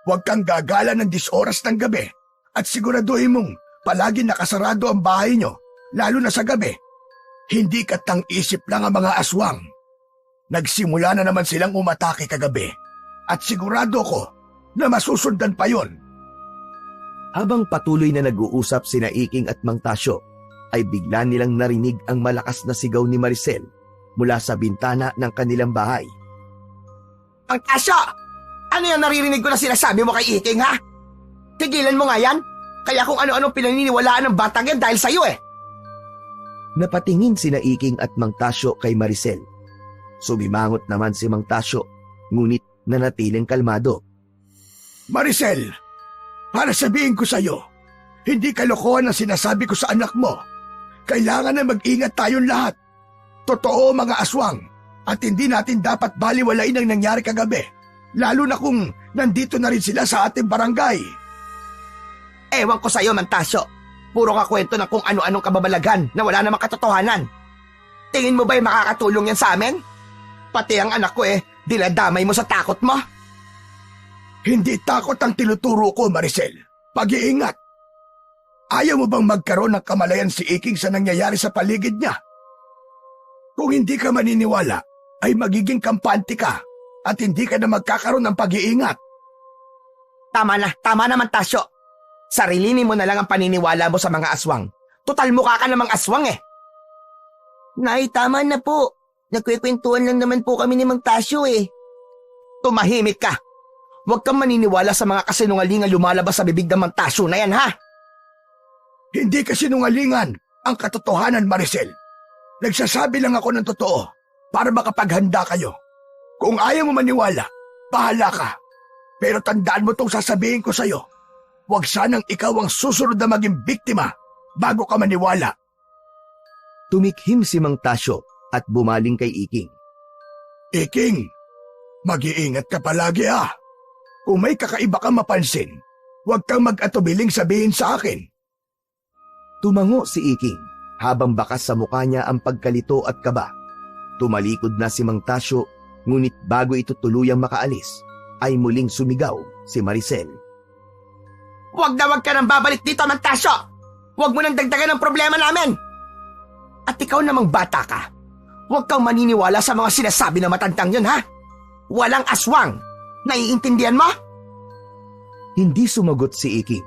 Speaker 5: Huwag kang gagala ng 10 oras ng gabi at siguraduhin mong palagi nakasarado ang bahay nyo, lalo na sa gabi. Hindi katang-isip lang ang mga aswang. Nagsimula na naman silang umatake kagabi at sigurado ko na masusundan pa yon.
Speaker 4: Habang patuloy na nag-uusap sina Iking at Mang Tasyo, ay bigla nilang narinig ang malakas na sigaw ni Maricel mula sa bintana ng kanilang bahay.
Speaker 2: Mang Tasyo! Ano yung naririnig ko na sinasabi mo kay Iking, ha? Tigilan mo nga yan? Kaya kung ano-anong pinaniniwalaan ng batang yan dahil sa'yo eh.
Speaker 4: Napatingin sina Iking at Mang Tasyo kay Maricel. Sumimangot naman si Mang Tasyo, ngunit nanatiling kalmado.
Speaker 5: Maricel, para sabihin ko sa'yo, hindi kalokohan ang sinasabi ko sa anak mo. Kailangan na mag-ingat tayong lahat. Totoo, mga aswang, at hindi natin dapat baliwalain ang nangyari kagabi, lalo na kung nandito na rin sila sa ating barangay.
Speaker 2: Ewan ko sa'yo, Mang Tasyo. Puro ka kwento ng kung ano-anong kababalaghan na wala namang katotohanan. Tingin mo ba'y makakatulong yan sa amin? Pati ang anak ko dinadamay mo sa takot mo.
Speaker 5: Hindi takot ang tinuturo ko, Maricel. Pag-iingat. Ayaw mo bang magkaroon ng kamalayan si Iking sa nangyayari sa paligid niya? Kung hindi ka maniniwala, ay magiging kampante ka at hindi ka na magkakaroon ng pag-iingat.
Speaker 2: Tama na, Mang Tasyo. Sarilinin mo na lang ang paniniwala mo sa mga aswang. Total mukha ka namang aswang eh.
Speaker 3: Nay, tama na po. Nagkwekwentuhan lang naman po kami ni Mang Tasyo eh.
Speaker 2: Tumahimik ka. Huwag kang maniniwala sa mga kasinungalingan lumalabas sa bibig ng Mang Tasyo na yan, ha?
Speaker 5: Hindi kasinungalingan ang katotohanan, Maricel. Nagsasabi lang ako ng totoo para makapaghanda kayo. Kung ayaw mo maniwala, bahala ka. Pero tandaan mo itong sasabihin ko sa'yo. Huwag sanang ikaw ang susunod na maging biktima bago ka maniwala.
Speaker 4: Tumikhim si Mang Tasyo at bumaling kay Iking.
Speaker 5: Iking, mag-iingat ka palagi ah. Kung may kakaiba kang mapansin, huwag kang mag-atubiling sabihin sa akin.
Speaker 4: Tumango si Iking habang bakas sa mukha niya ang pagkalito at kaba. Tumalikod na si Mang Tasyo, ngunit bago ito tuluyang makaalis, ay muling sumigaw si Maricel.
Speaker 2: Huwag ka nang babalik dito, Mang Tasyo! Huwag mo nang dagdagan ang problema namin! At ikaw namang bata ka, huwag kang maniniwala sa mga sinasabi ng matandang yun, ha? Walang aswang! Naiintindihan mo?
Speaker 4: Hindi sumagot si Iking,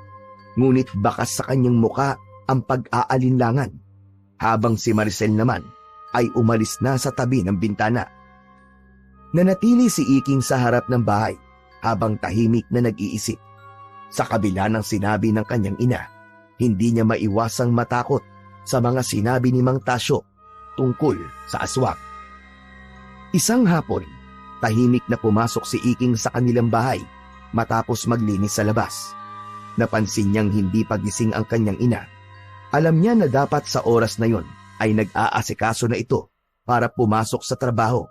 Speaker 4: ngunit bakas sa kanyang muka ang pag-aalinlangan, habang si Maricel naman ay umalis na sa tabi ng bintana. Nanatili si Iking sa harap ng bahay habang tahimik na nag-iisip. Sa kabila ng sinabi ng kanyang ina, hindi niya maiwasang matakot sa mga sinabi ni Mang Tasyo tungkol sa aswang. Isang hapon, tahimik na pumasok si Iking sa kanilang bahay matapos maglinis sa labas. Napansin niyang hindi pagising ang kanyang ina. Alam niya na dapat sa oras na yon ay nag-aasikaso na ito para pumasok sa trabaho.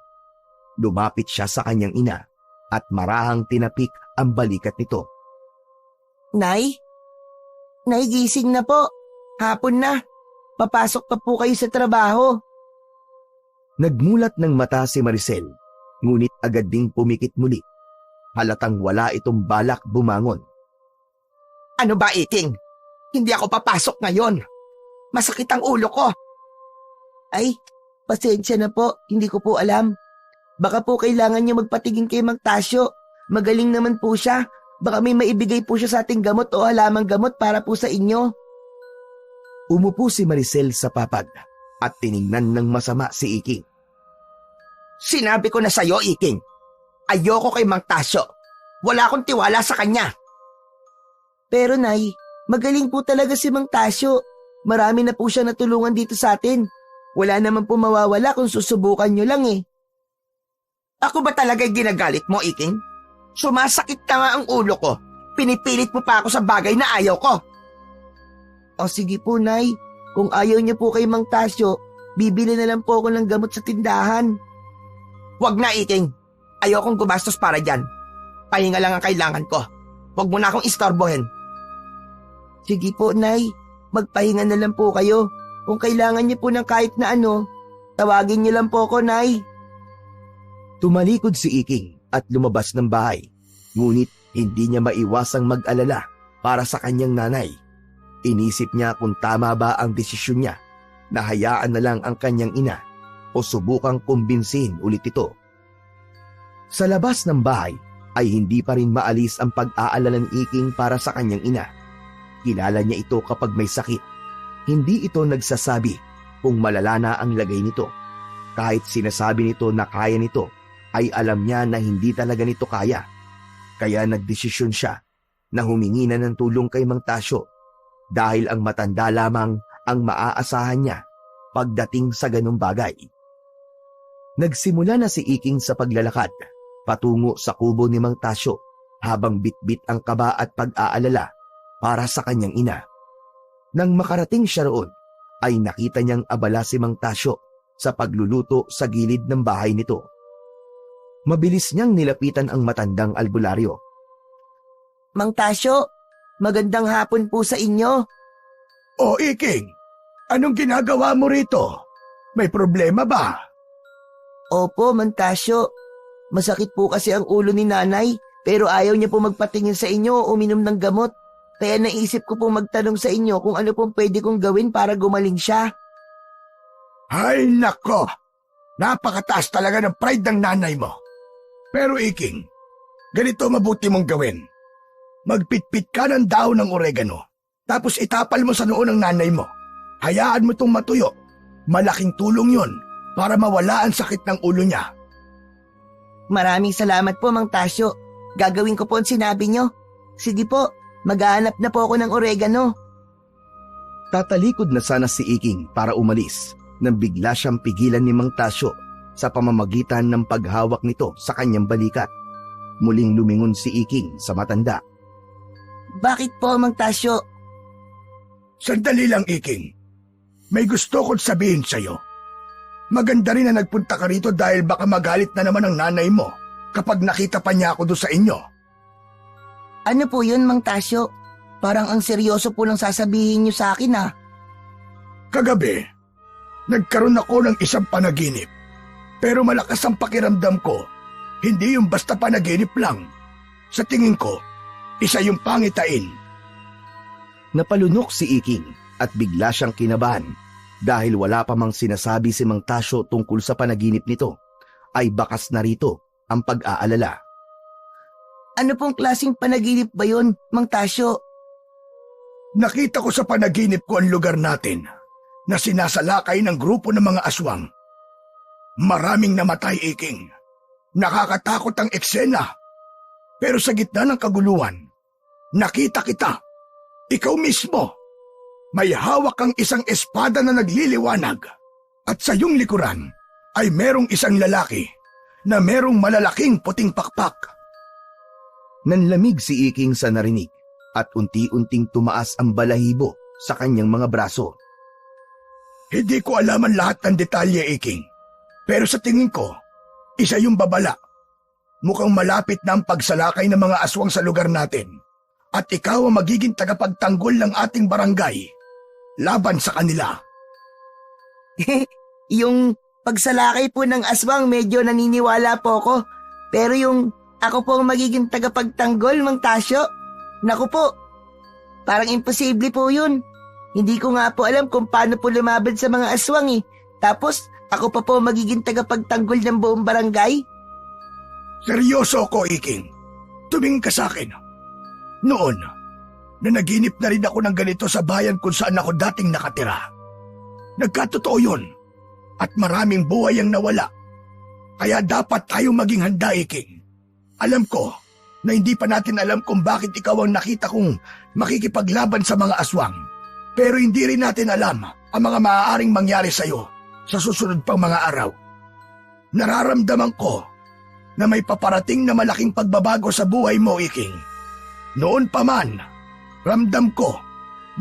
Speaker 4: Lumapit siya sa kanyang ina at marahang tinapik ang balikat nito.
Speaker 3: Nay? Nay, gising na po. Hapon na. Papasok pa po kayo sa trabaho.
Speaker 4: Nagmulat ng mata si Maricel, ngunit agad ding pumikit muli. Halatang wala itong balak bumangon.
Speaker 2: Ano ba, Iking? Hindi ako papasok ngayon. Masakit ang ulo ko.
Speaker 3: Ay, pasensya na po, hindi ko po alam. Baka po kailangan niyo magpatingin kay Mang Tasyo. Magaling naman po siya. Baka may maibigay po siya sa ating gamot o halamang gamot para po sa inyo.
Speaker 4: Umupo si Maricel sa papag at tiningnan ng masama si Iking.
Speaker 2: Sinabi ko na sa'yo, Iking. Ayoko kay Mang Tasyo. Wala akong tiwala sa kanya.
Speaker 3: Pero Nay, magaling po talaga si Mang Tasyo. Marami na po siya natulungan dito sa atin. Wala naman po mawawala kung susubukan nyo lang eh.
Speaker 2: Ako ba talaga ginagalit mo, Iking? Sumasakit na nga ang ulo ko. Pinipilit mo pa ako sa bagay na ayaw ko.
Speaker 3: O sige po Nay, kung ayaw niyo po kay Mang Tasyo, bibili na lang po ako ng gamot sa tindahan.
Speaker 2: Wag na, Iking. Ayokong gumastos para dyan. Pahinga lang ang kailangan ko. Wag mo na akong istorbohin.
Speaker 3: Sige po Nay, magpahinga na lang po kayo. Kung kailangan niyo po ng kahit na ano, tawagin niyo lang po ako Nay.
Speaker 4: Tumalikod si Iking at lumabas ng bahay, ngunit hindi niya maiwasang mag-alala para sa kanyang nanay. Inisip niya kung tama ba ang desisyon niya na hayaan na lang ang kanyang ina o subukang kumbinsihin ulit ito. Sa labas ng bahay ay hindi pa rin maalis ang pag-aalala ng Iking para sa kanyang ina. Kilala niya ito kapag may sakit. Hindi ito nagsasabi kung malala na ang lagay nito. Kahit sinasabi nito na kaya nito, ay alam niya na hindi talaga nito kaya. Kaya nagdesisyon siya na humingi na ng tulong kay Mang Tasyo dahil ang matanda lamang ang maaasahan niya pagdating sa ganung bagay. Nagsimula na si Iking sa paglalakad patungo sa kubo ni Mang Tasyo habang bitbit ang kaba at pag-aalala para sa kanyang ina. Nang makarating siya roon, ay nakita niyang abala si Mang Tasyo sa pagluluto sa gilid ng bahay nito. Mabilis niyang nilapitan ang matandang albularyo.
Speaker 3: Mang Tasyo, magandang hapon po sa inyo.
Speaker 5: O Iking, anong ginagawa mo rito? May problema ba?
Speaker 3: Opo, Mang Tasyo. Masakit po kasi ang ulo ni nanay, pero ayaw niya po magpatingin sa inyo o uminom ng gamot. Kaya naisip ko po magtanong sa inyo kung ano pong pwede kong gawin para gumaling siya.
Speaker 5: Ay nako, napakataas talaga ng pride ng nanay mo. Pero Iking, ganito mabuti mong gawin. Magpitpit ka ng daon ng oregano, tapos itapal mo sa noo ng nanay mo. Hayaan mo itong matuyo. Malaking tulong yon para mawala ang sakit ng ulo niya.
Speaker 3: Maraming salamat po, Mang Tasyo. Gagawin ko po ang sinabi niyo. Sige po, maghahanap na po ako ng oregano.
Speaker 4: Tatalikod na sana si Iking para umalis nang bigla siyang pigilan ni Mang Tasyo sa pamamagitan ng paghawak nito sa kanyang balikat. Muling lumingon si Iking sa matanda.
Speaker 3: Bakit po, Mang Tasyo?
Speaker 5: Sandali lang, Iking. May gusto kong sabihin sa'yo. Maganda rin na nagpunta ka rito dahil baka magalit na naman ang nanay mo kapag nakita pa niya ako doon sa inyo.
Speaker 3: Ano po yun, Mang Tasyo? Parang ang seryoso po ng sasabihin niyo sa akin ah.
Speaker 5: Kagabi, nagkaroon ako ng isang panaginip. Pero malakas ang pakiramdam ko. Hindi yung basta panaginip lang. Sa tingin ko, isa yung pangitain.
Speaker 4: Napalunok si Iking at bigla siyang kinabahan dahil wala pa mang sinasabi si Mang Tasyo tungkol sa panaginip nito, ay bakas na rito ang pag-aalala.
Speaker 3: Ano pong klaseng panaginip ba yun, Mang Tasyo?
Speaker 5: Nakita ko sa panaginip ko ang lugar natin na sinasalakay ng grupo ng mga aswang. Maraming namatay, Iking. Nakakatakot ang eksena. Pero sa gitna ng kaguluhan, nakita kita. Ikaw mismo. May hawak kang isang espada na nagliliwanag. At sa iyong likuran ay merong isang lalaki na merong malalaking puting pakpak.
Speaker 4: Nanlamig si Iking sa narinig at unti-unting tumaas ang balahibo sa kanyang mga braso.
Speaker 5: Hindi ko alam ang lahat ng detalye, Iking. Pero sa tingin ko, isa yung babala. Mukhang malapit na ang pagsalakay ng mga aswang sa lugar natin. At ikaw ang magiging tagapagtanggol ng ating barangay laban sa kanila.
Speaker 3: Yung Pagsalakay po ng aswang, medyo naniniwala po ako. Pero yung ako po ang magiging tagapagtanggol, Mang Tasyo, naku po, parang imposible po yun. Hindi ko nga po alam kung paano po lumaban sa mga aswang eh. Tapos, ako pa po magiging tagapagtanggol ng buong barangay?
Speaker 5: Seryoso ako, Iking. Tumingin ka sa akin. Noon, nanaginip na rin ako ng ganito sa bayan kung saan ako dating nakatira. Nagkatotoo yun. At maraming buhay ang nawala. Kaya dapat tayong maging handa, Iking. Alam ko na hindi pa natin alam kung bakit ikaw ang nakita kong makikipaglaban sa mga aswang. Pero hindi rin natin alam ang mga maaaring mangyari sa'yo sa susunod pang mga araw. Nararamdaman ko na may paparating na malaking pagbabago sa buhay mo, Iking. Noon pa man, ramdam ko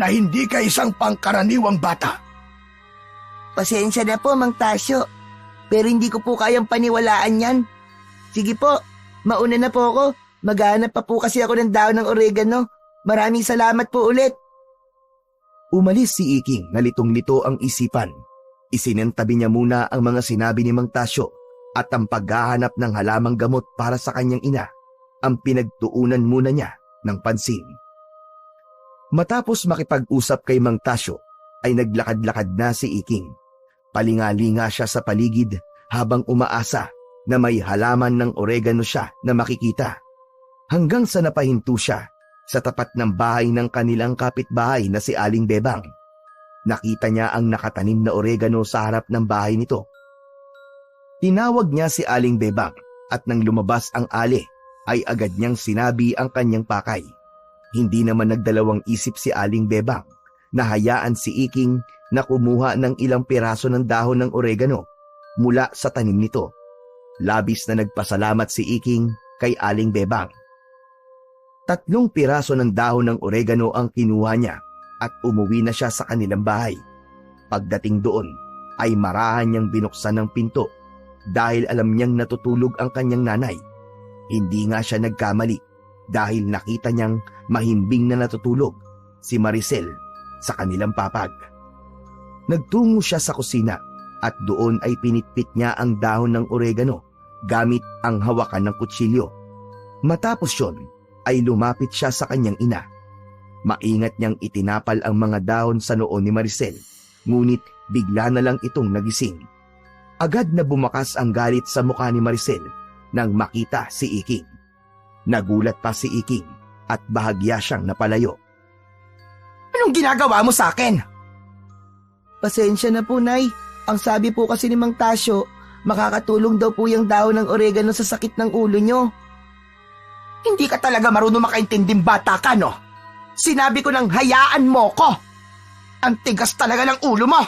Speaker 5: na hindi ka isang pangkaraniwang bata.
Speaker 3: Pasensya na po, Mang Tasyo. Pero hindi ko po kayang paniwalaan yan. Sige po, mauna na po ako. Maghanap pa po kasi ako ng daon ng oregano. Maraming salamat po ulit.
Speaker 4: Umalis si Iking na litong-lito ang isipan. Isinantabi niya muna ang mga sinabi ni Mang Tasyo at ang paghahanap ng halamang gamot para sa kanyang ina ang pinagtuunan muna niya ng pansin. Matapos makipag-usap kay Mang Tasyo ay naglakad-lakad na si Iking. Palingalinga siya sa paligid habang umaasa na may halaman ng oregano siya na makikita. Hanggang sa napahinto siya sa tapat ng bahay ng kanilang kapitbahay na si Aling Bebang. Nakita niya ang nakatanim na oregano sa harap ng bahay nito. Tinawag niya si Aling Bebang at nang lumabas ang ali ay agad niyang sinabi ang kanyang pakay. Hindi naman nagdalawang isip si Aling Bebang na hayaan si Iking na kumuha ng ilang piraso ng dahon ng oregano mula sa tanim nito. Labis na nagpasalamat si Iking kay Aling Bebang. 3 piraso ng dahon ng oregano ang kinuha niya at umuwi na siya sa kanilang bahay. Pagdating doon ay marahan niyang binuksan ng pinto dahil alam niyang natutulog ang kanyang nanay. Hindi nga siya nagkamali dahil nakita niyang mahimbing na natutulog si Maricel sa kanilang papag. Nagtungo siya sa kusina at doon ay pinitpit niya ang dahon ng oregano gamit ang hawakan ng kutsilyo. Matapos yun ay lumapit siya sa kanyang ina. Maingat niyang itinapal ang mga dahon sa noo ni Maricel, ngunit bigla na lang itong nagising. Agad na bumakas ang galit sa mukha ni Maricel nang makita si Iking. Nagulat pa si Iking at bahagya siyang napalayo.
Speaker 2: Anong ginagawa mo sa akin?
Speaker 3: Pasensya na po, Nay. Ang sabi po kasi ni Mang Tasyo, makakatulong daw po yung dahon ng oregano sa sakit ng ulo nyo.
Speaker 2: Hindi ka talaga marunong makaintinding bata ka, no? Sinabi ko nang hayaan mo ko. Ang tigas talaga ng ulo mo.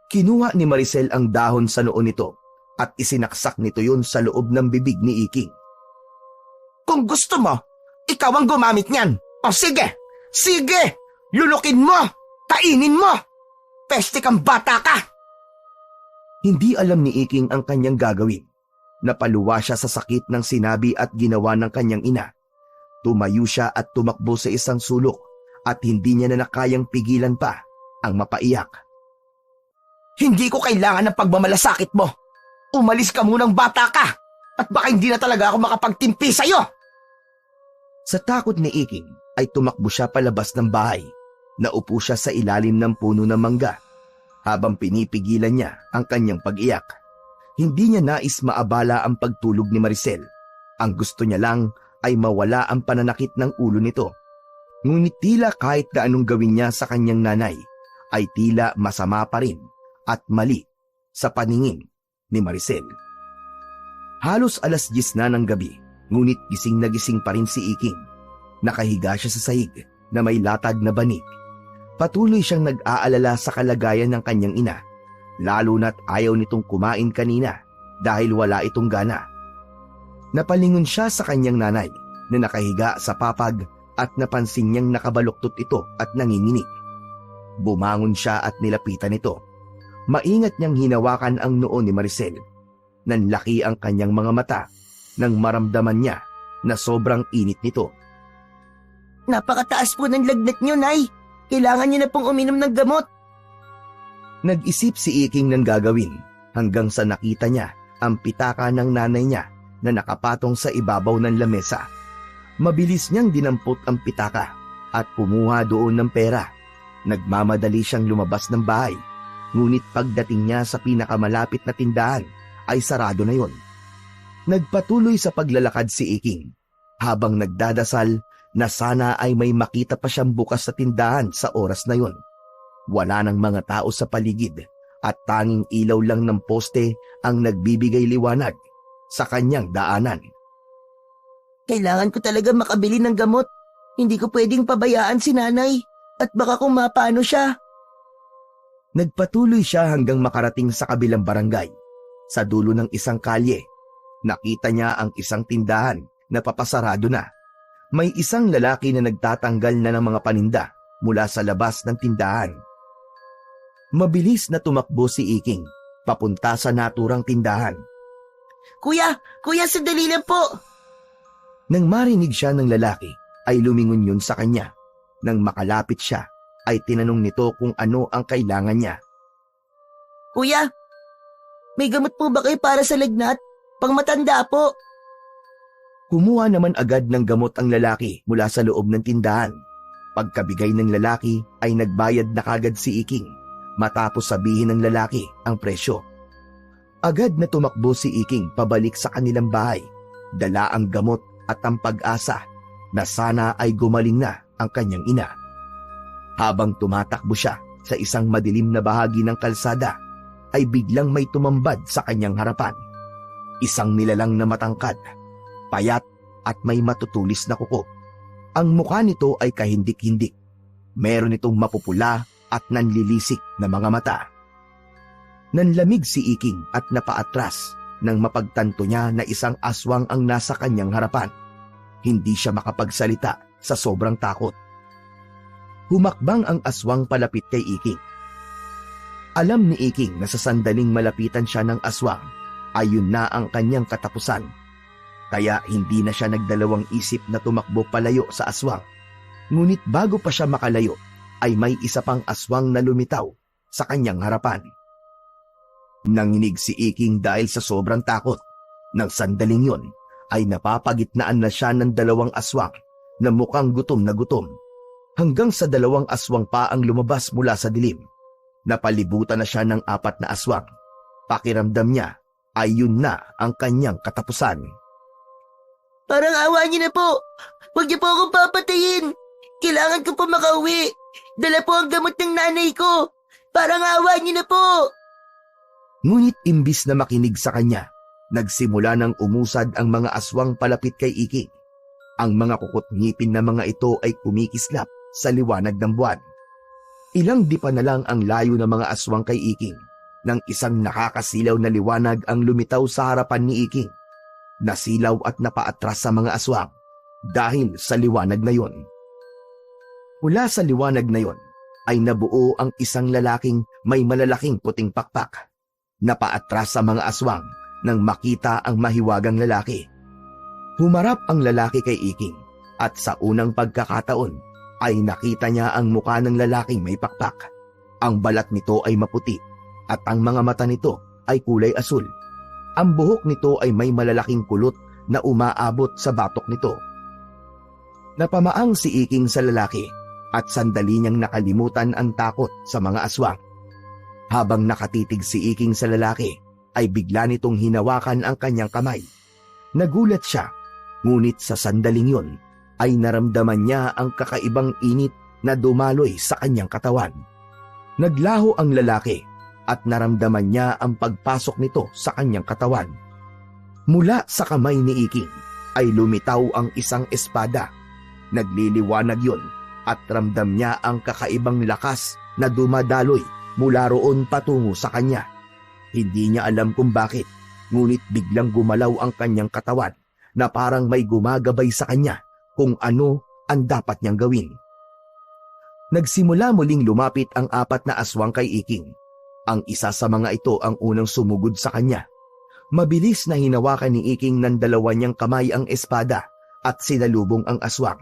Speaker 4: Kinuha ni Maricel ang dahon sa noo nito at isinaksak nito yun sa loob ng bibig ni Iking.
Speaker 2: Kung gusto mo, ikaw ang gumamit niyan. O sige, sige, lulukin mo, kainin mo. Peste kang bata ka.
Speaker 4: Hindi alam ni Iking ang kanyang gagawin. Napaluwa siya sa sakit ng sinabi at ginawa ng kanyang ina. Tumayo siya at tumakbo sa isang sulok at hindi niya na nakayang pigilan pa ang mapaiyak.
Speaker 2: Hindi ko kailangan ng pagmamalasakit mo. Umalis ka munang bata ka at baka hindi na talaga ako makapagtimpi sa'yo.
Speaker 4: Sa takot ni Iking ay tumakbo siya palabas ng bahay. Naupo siya sa ilalim ng puno ng mangga habang pinipigilan niya ang kanyang pag-iyak. Hindi niya nais maabala ang pagtulog ni Maricel. Ang gusto niya lang ay mawala ang pananakit ng ulo nito. Ngunit tila kahit na anong gawin niya sa kanyang nanay, ay tila masama pa rin at mali sa paningin ni Maricel. Halos 10:00 na ng gabi, ngunit gising na gising pa rin si Iking. Nakahiga siya sa sahig na may latag na banig. Patuloy siyang nag-aalala sa kalagayan ng kanyang ina, lalo na't ayaw nitong kumain kanina dahil wala itong gana. Napalingon siya sa kanyang nanay na nakahiga sa papag at napansin niyang nakabaluktot ito at nanginginig. Bumangon siya at nilapitan ito. Maingat niyang hinawakan ang noo ni Maricel. Nanlaki ang kanyang mga mata nang maramdaman niya na sobrang init nito.
Speaker 3: Napakataas po ng lagnat nyo, Nay. Kailangan nyo na pong uminom ng gamot.
Speaker 4: Nag-isip si Iking ng gagawin hanggang sa nakita niya ang pitaka ng nanay niya na nakapatong sa ibabaw ng lamesa. Mabilis niyang dinampot ang pitaka at kumuha doon ng pera. Nagmamadali siyang lumabas ng bahay, ngunit pagdating niya sa pinakamalapit na tindahan ay sarado na yon. Nagpatuloy sa paglalakad si Iking habang nagdadasal na sana ay may makita pa siyang bukas sa tindahan sa oras na yon. Wala nang mga tao sa paligid at tanging ilaw lang ng poste ang nagbibigay liwanag sa kanyang daanan.
Speaker 3: Kailangan ko talaga makabili ng gamot. Hindi ko pwedeng pabayaan si nanay at baka kung mapano siya.
Speaker 4: Nagpatuloy siya hanggang makarating sa kabilang barangay. Sa dulo ng isang kalye, nakita niya ang isang tindahan na papasarado na. May isang lalaki na nagtatanggal na ng mga paninda mula sa labas ng tindahan. Mabilis na tumakbo si Iking papunta sa naturang tindahan.
Speaker 3: Kuya, sandali lang po.
Speaker 4: Nang marinig siya ng lalaki, ay lumingon yun sa kanya. Nang makalapit siya, ay tinanong nito kung ano ang kailangan niya.
Speaker 3: Kuya, may gamot po ba kayo para sa lagnat? Pangmatanda po.
Speaker 4: Kumuha naman agad ng gamot ang lalaki mula sa loob ng tindahan. Pagkabigay ng lalaki ay nagbayad na kagad si Iking matapos sabihin ng lalaki ang presyo. Agad na tumakbo si Iking pabalik sa kanilang bahay, dala ang gamot at ang pag-asa na sana ay gumaling na ang kanyang ina. Habang tumatakbo siya sa isang madilim na bahagi ng kalsada, ay biglang may tumambad sa kanyang harapan. Isang nilalang na matangkad, payat at may matutulis na kuko. Ang mukha nito ay kahindik-hindik. Meron itong mapupula at nanlilisik na mga mata. Nanlamig si Iking at napaatras nang mapagtanto niya na isang aswang ang nasa kanyang harapan. Hindi siya makapagsalita sa sobrang takot. Humakbang ang aswang palapit kay Iking. Alam ni Iking na sa sandaling malapitan siya ng aswang, ayun na ang kanyang katapusan. Kaya hindi na siya nagdalawang isip na tumakbo palayo sa aswang. Ngunit bago pa siya makalayo, ay may isa pang aswang na lumitaw sa kanyang harapan. Nanginig si Iking dahil sa sobrang takot. Nang sandaling yon, ay napapagitnaan na siya ng dalawang aswang na mukhang gutom na gutom. Hanggang sa dalawang aswang pa ang lumabas mula sa dilim. Napalibutan na siya ng 4 na aswang. Pakiramdam niya ay yun na ang kanyang katapusan.
Speaker 3: Parang awa niyo na po. Huwag niyo po akong papatayin. Kailangan ko po makauwi. Dala po ang gamot ng nanay ko. Parang awa niyo na po.
Speaker 4: Ngunit imbis na makinig sa kanya, nagsimula ng umusad ang mga aswang palapit kay Iking. Ang mga kukot-ngipin na mga ito ay kumikislap sa liwanag ng buwan. Ilang dipa na lang ang layo ng mga aswang kay Iking nang isang nakakasilaw na liwanag ang lumitaw sa harapan ni Iking. Nasilaw at napaatras sa mga aswang dahil sa liwanag na yon. Mula sa liwanag na yon ay nabuo ang isang lalaking may malalaking puting pakpak. Napaatras sa mga aswang nang makita ang mahiwagang lalaki. Humarap ang lalaki kay Iking at sa unang pagkakataon ay nakita niya ang mukha ng lalaking may pakpak. Ang balat nito ay maputi at ang mga mata nito ay kulay asul. Ang buhok nito ay may malalaking kulot na umaabot sa batok nito. Napamaang si Iking sa lalaki at sandali niyang nakalimutan ang takot sa mga aswang. Habang nakatitig si Iking sa lalaki, ay bigla nitong hinawakan ang kanyang kamay. Nagulat siya, ngunit sa sandaling yon ay naramdaman niya ang kakaibang init na dumaloy sa kanyang katawan. Naglaho ang lalaki at naramdaman niya ang pagpasok nito sa kanyang katawan. Mula sa kamay ni Iking ay lumitaw ang isang espada. Nagliliwanag yon at ramdam niya ang kakaibang lakas na dumadaloy mula roon patungo sa kanya. Hindi niya alam kung bakit, ngunit biglang gumalaw ang kanyang katawan na parang may gumagabay sa kanya kung ano ang dapat niyang gawin. Nagsimula muling lumapit ang 4 na aswang kay Iking. Ang isa sa mga ito ang unang sumugod sa kanya. Mabilis na hinawakan ni Iking ng 2 niyang kamay ang espada at sinalubong ang aswang.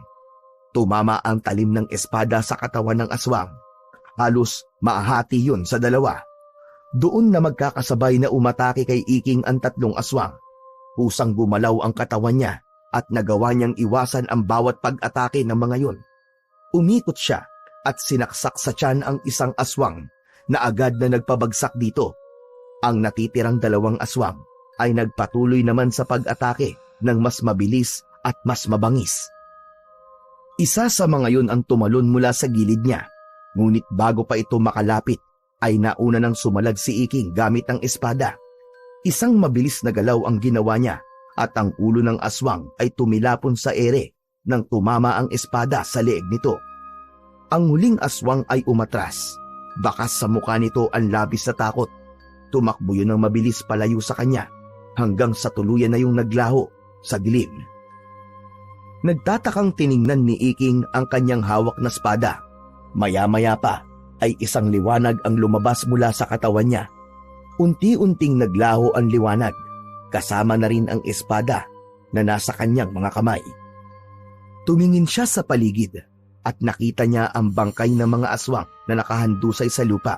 Speaker 4: Tumama ang talim ng espada sa katawan ng aswang. Halos maahati yun sa 2. Doon na magkakasabay na umatake kay Iking ang tatlong aswang. Pusang gumalaw ang katawan niya at nagawa niyang iwasan ang bawat pag-atake ng mga yun. Umikot siya at sinaksak sa tiyan ang isang aswang na agad na nagpabagsak dito. Ang natitirang dalawang aswang ay nagpatuloy naman sa pag-atake ng mas mabilis at mas mabangis. Isa sa mga yun ang tumalon mula sa gilid niya, ngunit bago pa ito makalapit ay nauna nang sumalag si Iking gamit ang espada. Isang mabilis na galaw ang ginawa niya at ang ulo ng aswang ay tumilapon sa ere nang tumama ang espada sa leeg nito. Ang huling aswang ay umatras. Bakas sa mukha nito ang labis na takot. Tumakbo yun ng mabilis palayo sa kanya hanggang sa tuluyan na yung naglaho sa dilim. Nagtatakang tiningnan ni Iking ang kanyang hawak na espada. Maya-maya pa ay isang liwanag ang lumabas mula sa katawan niya. Unti-unting naglaho ang liwanag, kasama na rin ang espada na nasa kanyang mga kamay. Tumingin siya sa paligid at nakita niya ang bangkay ng mga aswang na nakahandusay sa lupa.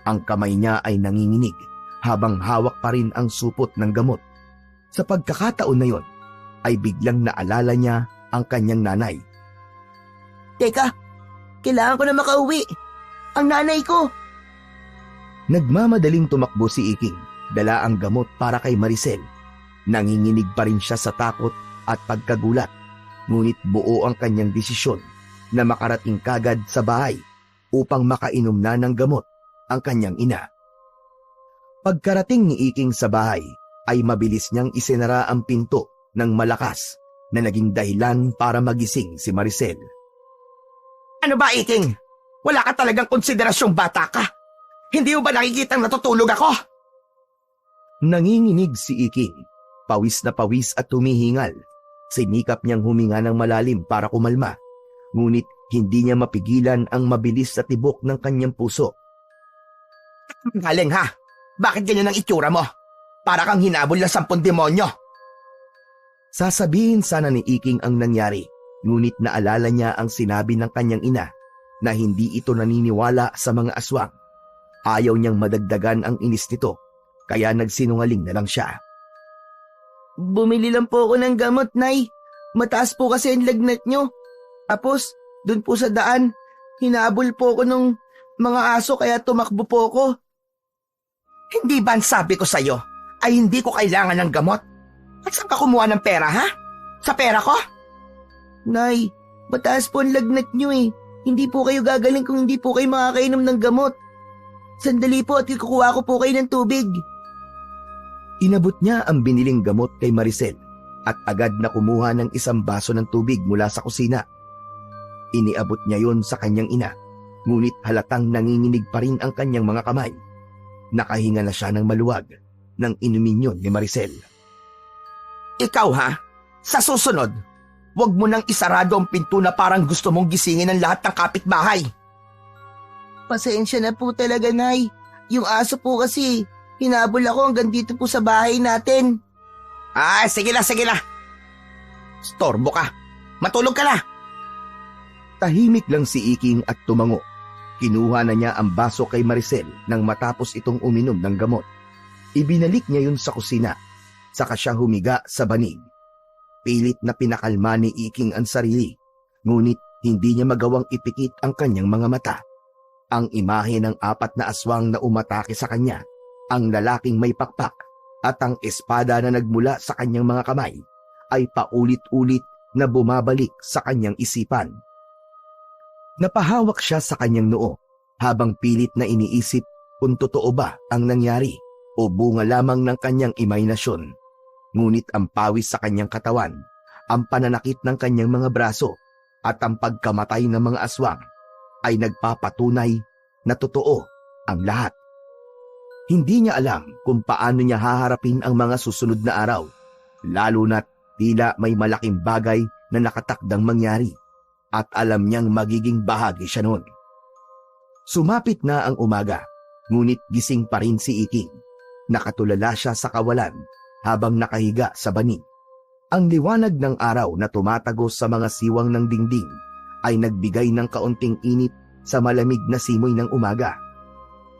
Speaker 4: Ang kamay niya ay nanginginig habang hawak pa rin ang supot ng gamot. Sa pagkakataon na yon, ay biglang naalala niya ang kanyang nanay.
Speaker 3: Teka, kailangan ko na makauwi. Ang nanay ko.
Speaker 4: Nagmamadaling tumakbo si Iking, dala ang gamot para kay Maricel. Nanginginig pa rin siya sa takot at pagkagulat, ngunit buo ang kanyang desisyon na makarating kagad sa bahay upang makainom na ng gamot ang kanyang ina. Pagkarating ni Iking sa bahay, ay mabilis niyang isinara ang pinto ng malakas na naging dahilan para magising si Maricel.
Speaker 2: Ano ba, Iking? Wala ka talagang konsiderasyong bata ka. Hindi mo ba nakikitang natutulog ako?
Speaker 4: Nanginginig si Iking, pawis na pawis at humihingal. Sinikap niyang huminga ng malalim para kumalma, ngunit hindi niya mapigilan ang mabilis na tibok ng kanyang puso.
Speaker 2: Galing ha? Bakit ganyan ang itsura mo? Para kang hinabol ng 10 demonyo.
Speaker 4: Sasabihin sana ni Iking ang nangyari, ngunit naalala niya ang sinabi ng kanyang ina na hindi ito naniniwala sa mga aswang. Ayaw niyang madagdagan ang inis nito, kaya nagsinungaling na lang siya.
Speaker 3: Bumili lang po ako ng gamot, Nay. Mataas po kasi ang lagnat nyo. Tapos, dun po sa daan, hinabol po ako ng mga aso kaya tumakbo po ako.
Speaker 2: Hindi ba ang sabi ko sa'yo ay hindi ko kailangan ng gamot? At saan ka kumuha ng pera, ha? Sa pera ko?
Speaker 3: Nay, mataas po ang lagnat nyo eh. Hindi po kayo gagaling kung hindi po kayo makakainom ng gamot. Sandali po at ikukuha ko po kayo ng tubig.
Speaker 4: Inabot niya ang biniling gamot kay Maricel at agad na kumuha ng isang baso ng tubig mula sa kusina. Iniabot niya yon sa kanyang ina, ngunit halatang nanginginig pa rin ang kanyang mga kamay. Nakahinga na siya ng maluwag nang inumin yon ni Maricel.
Speaker 2: Ikaw ha? Sa susunod, huwag mo nang isarado ang pinto na parang gusto mong gisingin ng lahat ng kapitbahay.
Speaker 3: Pasensya na po talaga, Nay. Yung aso po kasi, hinabol ako hanggang dito po sa bahay natin.
Speaker 2: Sige na, sige na. Storbo ka. Matulog ka na.
Speaker 4: Tahimik lang si Iking at tumango. Kinuha na niya ang baso kay Maricel nang matapos itong uminom ng gamot. Ibinalik niya yun sa kusina, saka siya humiga sa banig. Pilit na pinakalma ni Iking ang sarili, ngunit hindi niya magawang ipikit ang kanyang mga mata. Ang imahe ng 4 na aswang na umatake sa kanya, ang lalaking may pakpak at ang espada na nagmula sa kanyang mga kamay ay paulit-ulit na bumabalik sa kanyang isipan. Napahawak siya sa kanyang noo habang pilit na iniisip kung totoo ba ang nangyari o bunga lamang ng kanyang imahinasyon. Ngunit ang pawis sa kanyang katawan, ang pananakit ng kanyang mga braso at ang pagkamatay ng mga aswang ay nagpapatunay na totoo ang lahat. Hindi niya alam kung paano niya haharapin ang mga susunod na araw, lalo na't tila may malaking bagay na nakatakdang mangyari at alam niyang magiging bahagi siya noon. Sumapit na ang umaga, ngunit gising pa rin si Iking. Nakatulala siya sa kawalan habang nakahiga sa banig. Ang liwanag ng araw na tumatagos sa mga siwang ng dingding ay nagbigay ng kaunting init sa malamig na simoy ng umaga.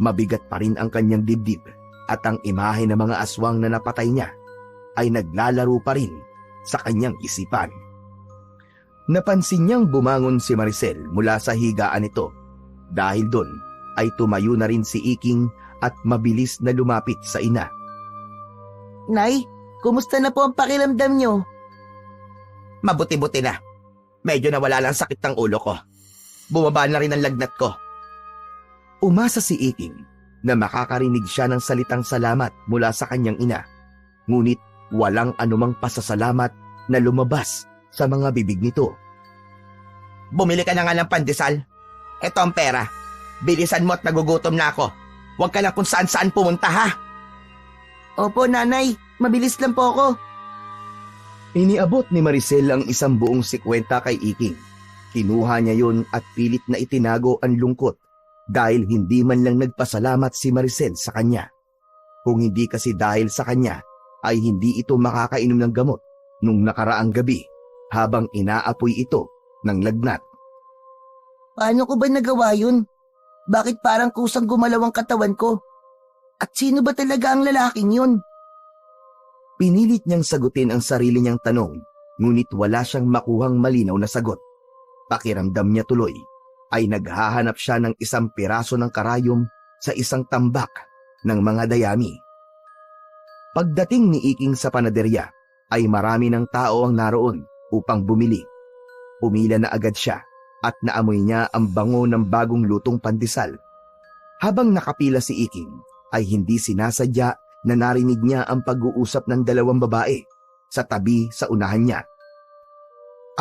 Speaker 4: Mabigat pa rin ang kanyang dibdib at ang imahe ng mga aswang na napatay niya ay naglalaro pa rin sa kanyang isipan. Napansin niyang bumangon si Maricel mula sa higaan nito. Dahil doon ay tumayo na rin si Iking at mabilis na lumapit sa ina.
Speaker 3: Nay, kumusta na po ang pakiramdam niyo?
Speaker 2: Mabuti-buti na. Medyo nawala lang sakit ng ulo ko. Bumaba na rin ang lagnat ko.
Speaker 4: Umasa si Iking na makakarinig siya ng salitang salamat mula sa kanyang ina. Ngunit walang anumang pasasalamat na lumabas sa mga bibig nito.
Speaker 2: Bumili ka na nga ng pandesal. Eto ang pera. Bilisan mo at nagugutom na ako. Huwag ka lang kung saan-saan pumunta, ha?
Speaker 3: Opo, nanay. Mabilis lang po ako.
Speaker 4: Iniabot ni Maricel ang isang buong 50 kay Iking. Kinuha niya yun at pilit na itinago ang lungkot dahil hindi man lang nagpasalamat si Maricel sa kanya. Kung hindi kasi dahil sa kanya, ay hindi ito makakainom ng gamot nung nakaraang gabi habang inaapoy ito ng lagnat.
Speaker 3: Paano ko ba nagawa yun? Bakit parang kusang gumalaw ang katawan ko? At sino ba talaga ang lalaking yun?
Speaker 4: Pinilit niyang sagutin ang sarili niyang tanong, ngunit wala siyang makuhang malinaw na sagot. Pakiramdam niya tuloy ay naghahanap siya ng isang piraso ng karayom sa isang tambak ng mga dayami. Pagdating ni Iking sa panaderya ay marami ng tao ang naroon upang bumili. Pumila na agad siya at naamoy niya ang bango ng bagong lutong pandesal. Habang nakapila si Iking ay hindi sinasadya na narinig niya ang pag-uusap ng dalawang babae sa tabi sa unahan niya.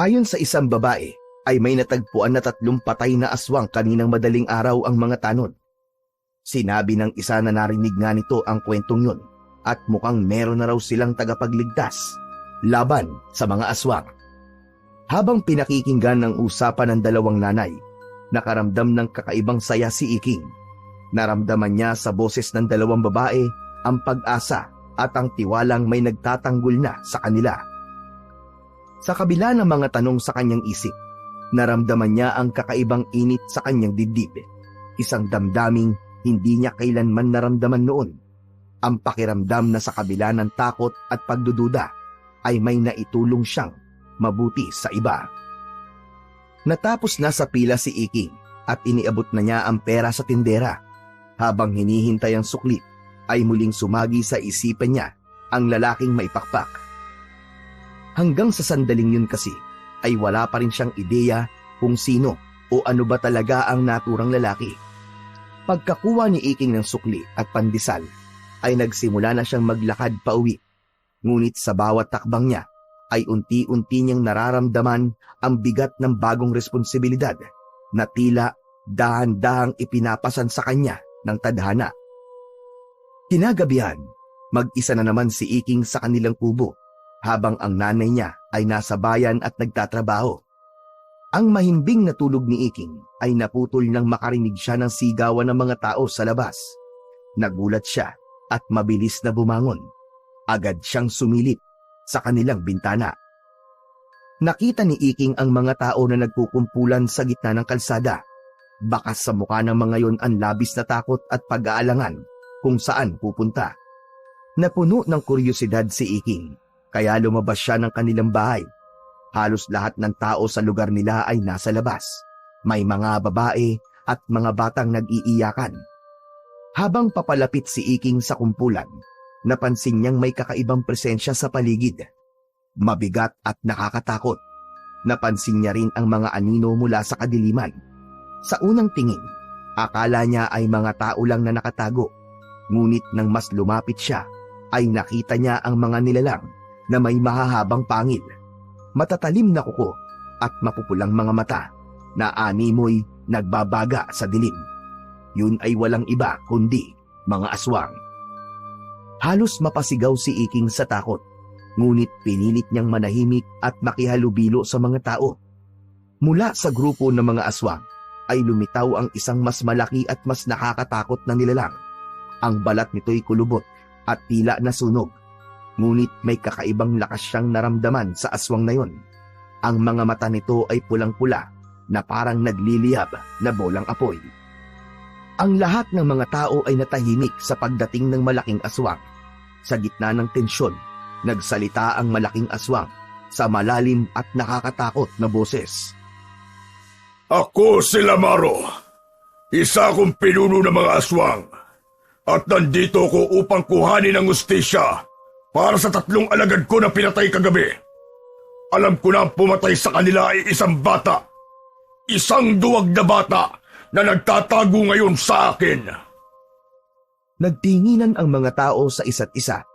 Speaker 4: Ayon sa isang babae ay may natagpuan na 3 patay na aswang kaninang madaling araw ang mga tanod. Sinabi ng isa na narinig nga nito ang kwentong yun at mukhang meron na raw silang tagapagligtas laban sa mga aswang. Habang pinakikinggan ng usapan ng dalawang nanay, nakaramdam ng kakaibang saya si Iking. Naramdaman niya sa boses ng dalawang babae ang pag-asa at ang tiwalang may nagtatanggol na sa kanila. Sa kabila ng mga tanong sa kanyang isip, naramdaman niya ang kakaibang init sa kanyang dibdib. Isang damdaming hindi niya kailanman naramdaman noon. Ang pakiramdam na sa kabila ng takot at pagdududa ay may naitulong siyang mabuti sa iba. Natapos na sa pila si Iking at iniabot na niya ang pera sa tindera. Habang hinihintay ang sukli, ay muling sumagi sa isipan niya ang lalaking may pakpak. Hanggang sa sandaling yun kasi, ay wala pa rin siyang ideya kung sino o ano ba talaga ang naturang lalaki. Pagkakuha ni Iking ng sukli at pandesal, ay nagsimula na siyang maglakad pauwi. Ngunit sa bawat takbang niya, ay unti-unti niyang nararamdaman ang bigat ng bagong responsibilidad na tila dahan-dahang ipinapasan sa kanya ng tadhana. Kinagabihan, mag-isa na naman si Iking sa kanilang kubo habang ang nanay niya ay nasa bayan at nagtatrabaho. Ang mahimbing na tulog ni Iking ay naputol nang makarinig siya ng sigawan ng mga tao sa labas. Nagulat siya at mabilis na bumangon. Agad siyang sumilip sa kanilang bintana. Nakita ni Iking ang mga tao na nagkukumpulan sa gitna ng kalsada. Bakas sa mukha ng mga yon ang labis na takot at pag-aalangan kung saan pupunta. Napuno ng kuryosidad si Iking, kaya lumabas siya ng kanilang bahay. Halos lahat ng tao sa lugar nila ay nasa labas. May mga babae at mga batang nag-iiyakan. Habang papalapit si Iking sa kumpulan, napansin niyang may kakaibang presensya sa paligid. Mabigat at nakakatakot. Napansin niya rin ang mga anino mula sa kadiliman. Sa unang tingin, akala niya ay mga tao lang na nakatago. Ngunit nang mas lumapit siya, ay nakita niya ang mga nilalang na may mahahabang pangil, matatalim na kuko at mapupulang mga mata na animoy nagbabaga sa dilim. Yun ay walang iba kundi mga aswang. Halos mapasigaw si Iking sa takot, ngunit pinilit niyang manahimik at makihalubilo sa mga tao. Mula sa grupo ng mga aswang ay lumitaw ang isang mas malaki at mas nakakatakot na nilalang. Ang balat nito'y kulubot at tila nasunog, ngunit may kakaibang lakas siyang naramdaman sa aswang na yon. Ang mga mata nito ay pulang-pula na parang nagliliyab na bolang apoy. Ang lahat ng mga tao ay natahimik sa pagdating ng malaking aswang. Sa gitna ng tensyon, nagsalita ang malaking aswang sa malalim at nakakatakot na boses.
Speaker 5: Ako si Lamaro, isa akong pinuno ng mga aswang. At nandito ko upang kuhanin ang hustisya para sa 3 alagad ko na pinatay kagabi. Alam ko na ang pumatay sa kanila ay isang bata. Isang duwag na bata na nagtatago ngayon sa akin.
Speaker 4: Nagtinginan ang mga tao sa isa't isa.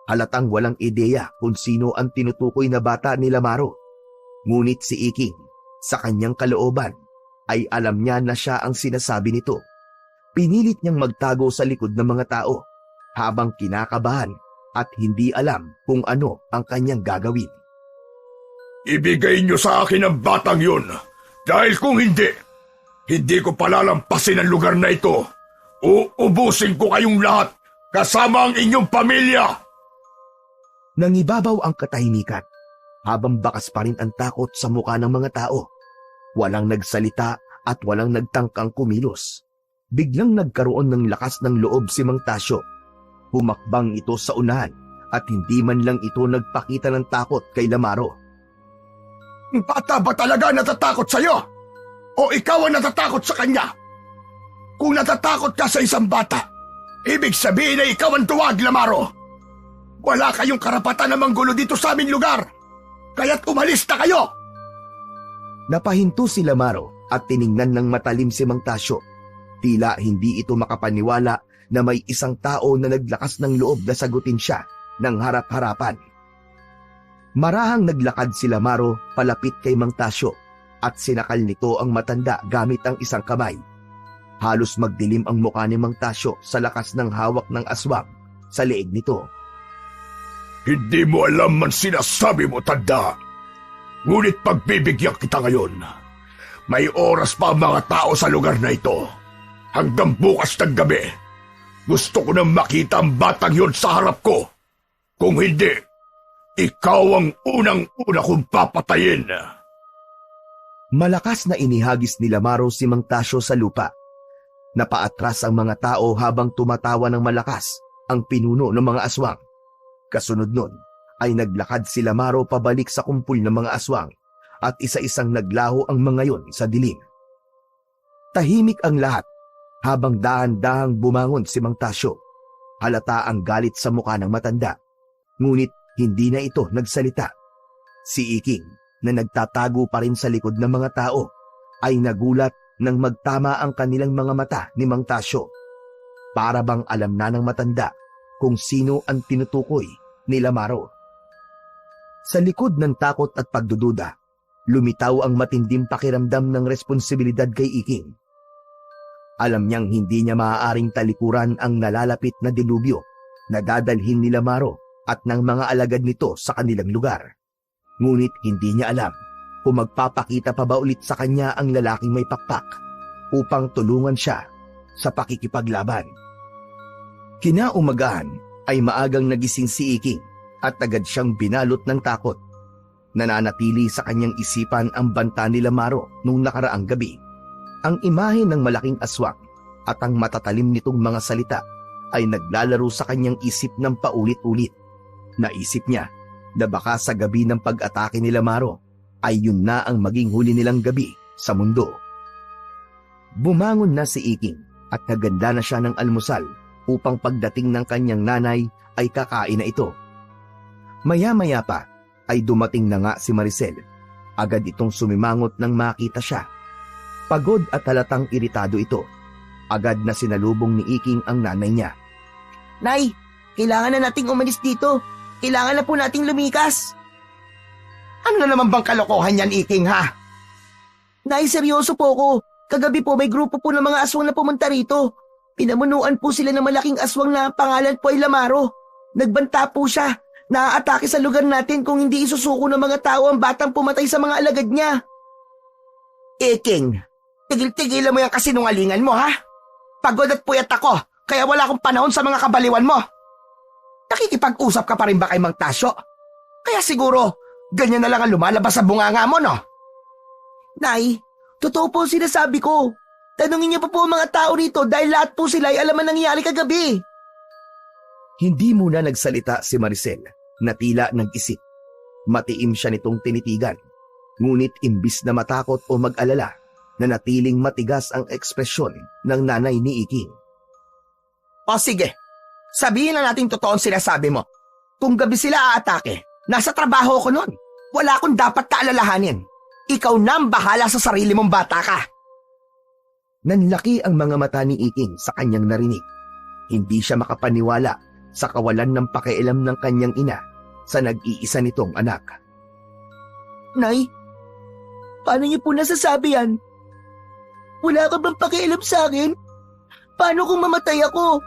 Speaker 4: Halatang walang ideya kung sino ang tinutukoy na bata ni Lamaro. Ngunit si Iking, sa kanyang kalooban, ay alam niya na siya ang sinasabi nito. Pinilit niyang magtago sa likod ng mga tao habang kinakabahan at hindi alam kung ano ang kanyang gagawin.
Speaker 5: Ibigay niyo sa akin ang batang yun. Dahil kung hindi ko palalampasin ang lugar na ito. Uubusin ko kayong lahat kasama ang inyong pamilya.
Speaker 4: Nangibabaw ang katahimikan habang bakas pa rin ang takot sa mukha ng mga tao. Walang nagsalita at walang nagtangkang kumilos. Biglang nagkaroon ng lakas ng loob si Mang Tasyo. Humakbang ito sa unahan at hindi man lang ito nagpakita ng takot kay Lamaro.
Speaker 5: Bata ba talaga natatakot sa'yo? O ikaw ang natatakot sa kanya? Kung natatakot ka sa isang bata, ibig sabihin na ikaw ang tuwag, Lamaro. Wala kayong karapatan na manggulo dito sa aming lugar. Kaya't umalis na kayo!
Speaker 4: Napahinto si Lamaro at tiningnan ng matalim si Mang Tasyo. Tila hindi ito makapaniwala na may isang tao na naglakas ng loob na sagutin siya ng harap-harapan. Marahang naglakad si Lamaro palapit kay Mang Tasyo at sinakal nito ang matanda gamit ang isang kamay. Halos magdilim ang mukha ni Mang Tasyo sa lakas ng hawak ng aswang sa leeg nito.
Speaker 5: Hindi mo alam man sinasabi mo, tanda. Ngunit pagbibigyan kita ngayon. May oras pa ang mga tao sa lugar na ito. Hanggang bukas ng gabi. Gusto ko nang makita ang batang yon sa harap ko. Kung hindi, ikaw ang unang-una kong papatayin.
Speaker 4: Malakas na inihagis ni Lamaro si Mang Tasyo sa lupa. Napaatras ang mga tao habang tumatawa ng malakas ang pinuno ng mga aswang. Kasunod nun ay naglakad si Lamaro pabalik sa kumpul ng mga aswang at isa-isang naglaho ang mga yon sa dilim. Tahimik ang lahat habang dahan-dahang bumangon si Mang Tasyo. Halata ang galit sa mukha ng matanda, ngunit hindi na ito nagsalita. Si Iking, na nagtatago pa rin sa likod ng mga tao, ay nagulat nang magtama ang kanilang mga mata ni Mang Tasyo. Para bang alam na ng matanda kung sino ang tinutukoy ni Lamaro. Sa likod ng takot at pagdududa, lumitaw ang matinding pakiramdam ng responsibilidad kay Iking. Alam niyang hindi niya maaaring talikuran ang nalalapit na dilubyo na dadalhin ni Lamaro at ng mga alagad nito sa kanilang lugar. Ngunit hindi niya alam kung magpapakita pa ba ulit sa kanya ang lalaking may pakpak upang tulungan siya sa pakikipaglaban. Kinaumagahan ay maagang nagising si Iking at agad siyang binalot ng takot. Nananatili sa kanyang isipan ang banta ni Lamaro nung nakaraang gabi. Ang imahe ng malaking aswang at ang matatalim nitong mga salita ay naglalaro sa kanyang isip ng paulit-ulit. Naisip niya na baka sa gabi ng pag-atake ni Lamaro ay yun na ang maging huli nilang gabi sa mundo. Bumangon na si Iking at naganda na siya ng almusal upang pagdating ng kanyang nanay ay kakain na ito. Maya-maya pa ay dumating na nga si Maricel. Agad itong sumimangot nang makita siya. Pagod at halatang iritado ito. Agad na sinalubong ni Iking ang nanay niya.
Speaker 3: Nay, kailangan na nating umalis dito. Kailangan na po nating lumikas.
Speaker 2: Ano na naman bang kalokohan yan, Iking, ha?
Speaker 3: Nay, seryoso po ako. Kagabi po may grupo po ng mga aswang na pumunta rito. Pinamunuan po sila ng malaking aswang na pangalan po ay Lamaro. Nagbanta po siya. Naaatake sa lugar natin kung hindi isusuko ng mga tao ang batang pumatay sa mga alagad niya.
Speaker 2: Iking, tigil-tigilan mo yung kasinungalingan mo, ha? Pagod at puyat ako, kaya wala akong panahon sa mga kabaliwan mo. Nakikipag-usap ka pa rin ba kay Mang Tasyo? Kaya siguro, ganyan na lang ang lumalabas sa bunganga mo, no?
Speaker 3: Nay, totoo po ang sinasabi ko. Tanungin niyo pa po ang mga tao rito dahil lahat po sila ay alam ang nangyari kagabi.
Speaker 4: Hindi muna nagsalita si Maricel na tila nag-isip. Matiim siya nitong tinitigan. Ngunit imbis na matakot o mag-alala, nanatiling matigas ang ekspresyon ng nanay ni Iking.
Speaker 2: O sige, sabihin na natin totoo ang sinasabi mo. Kung gabi sila aatake, nasa trabaho ko nun. Wala akong dapat kaalalahanin. Ikaw na ang bahala sa sarili mong bata ka.
Speaker 4: Nanlaki ang mga mata ni Iking sa kanyang narinig. Hindi siya makapaniwala sa kawalan ng pakialam ng kanyang ina sa nag-iisa nitong anak.
Speaker 3: Nay, paano niyo po nasasabi yan? Wala ka bang pakialam sa akin? Paano kung mamatay ako?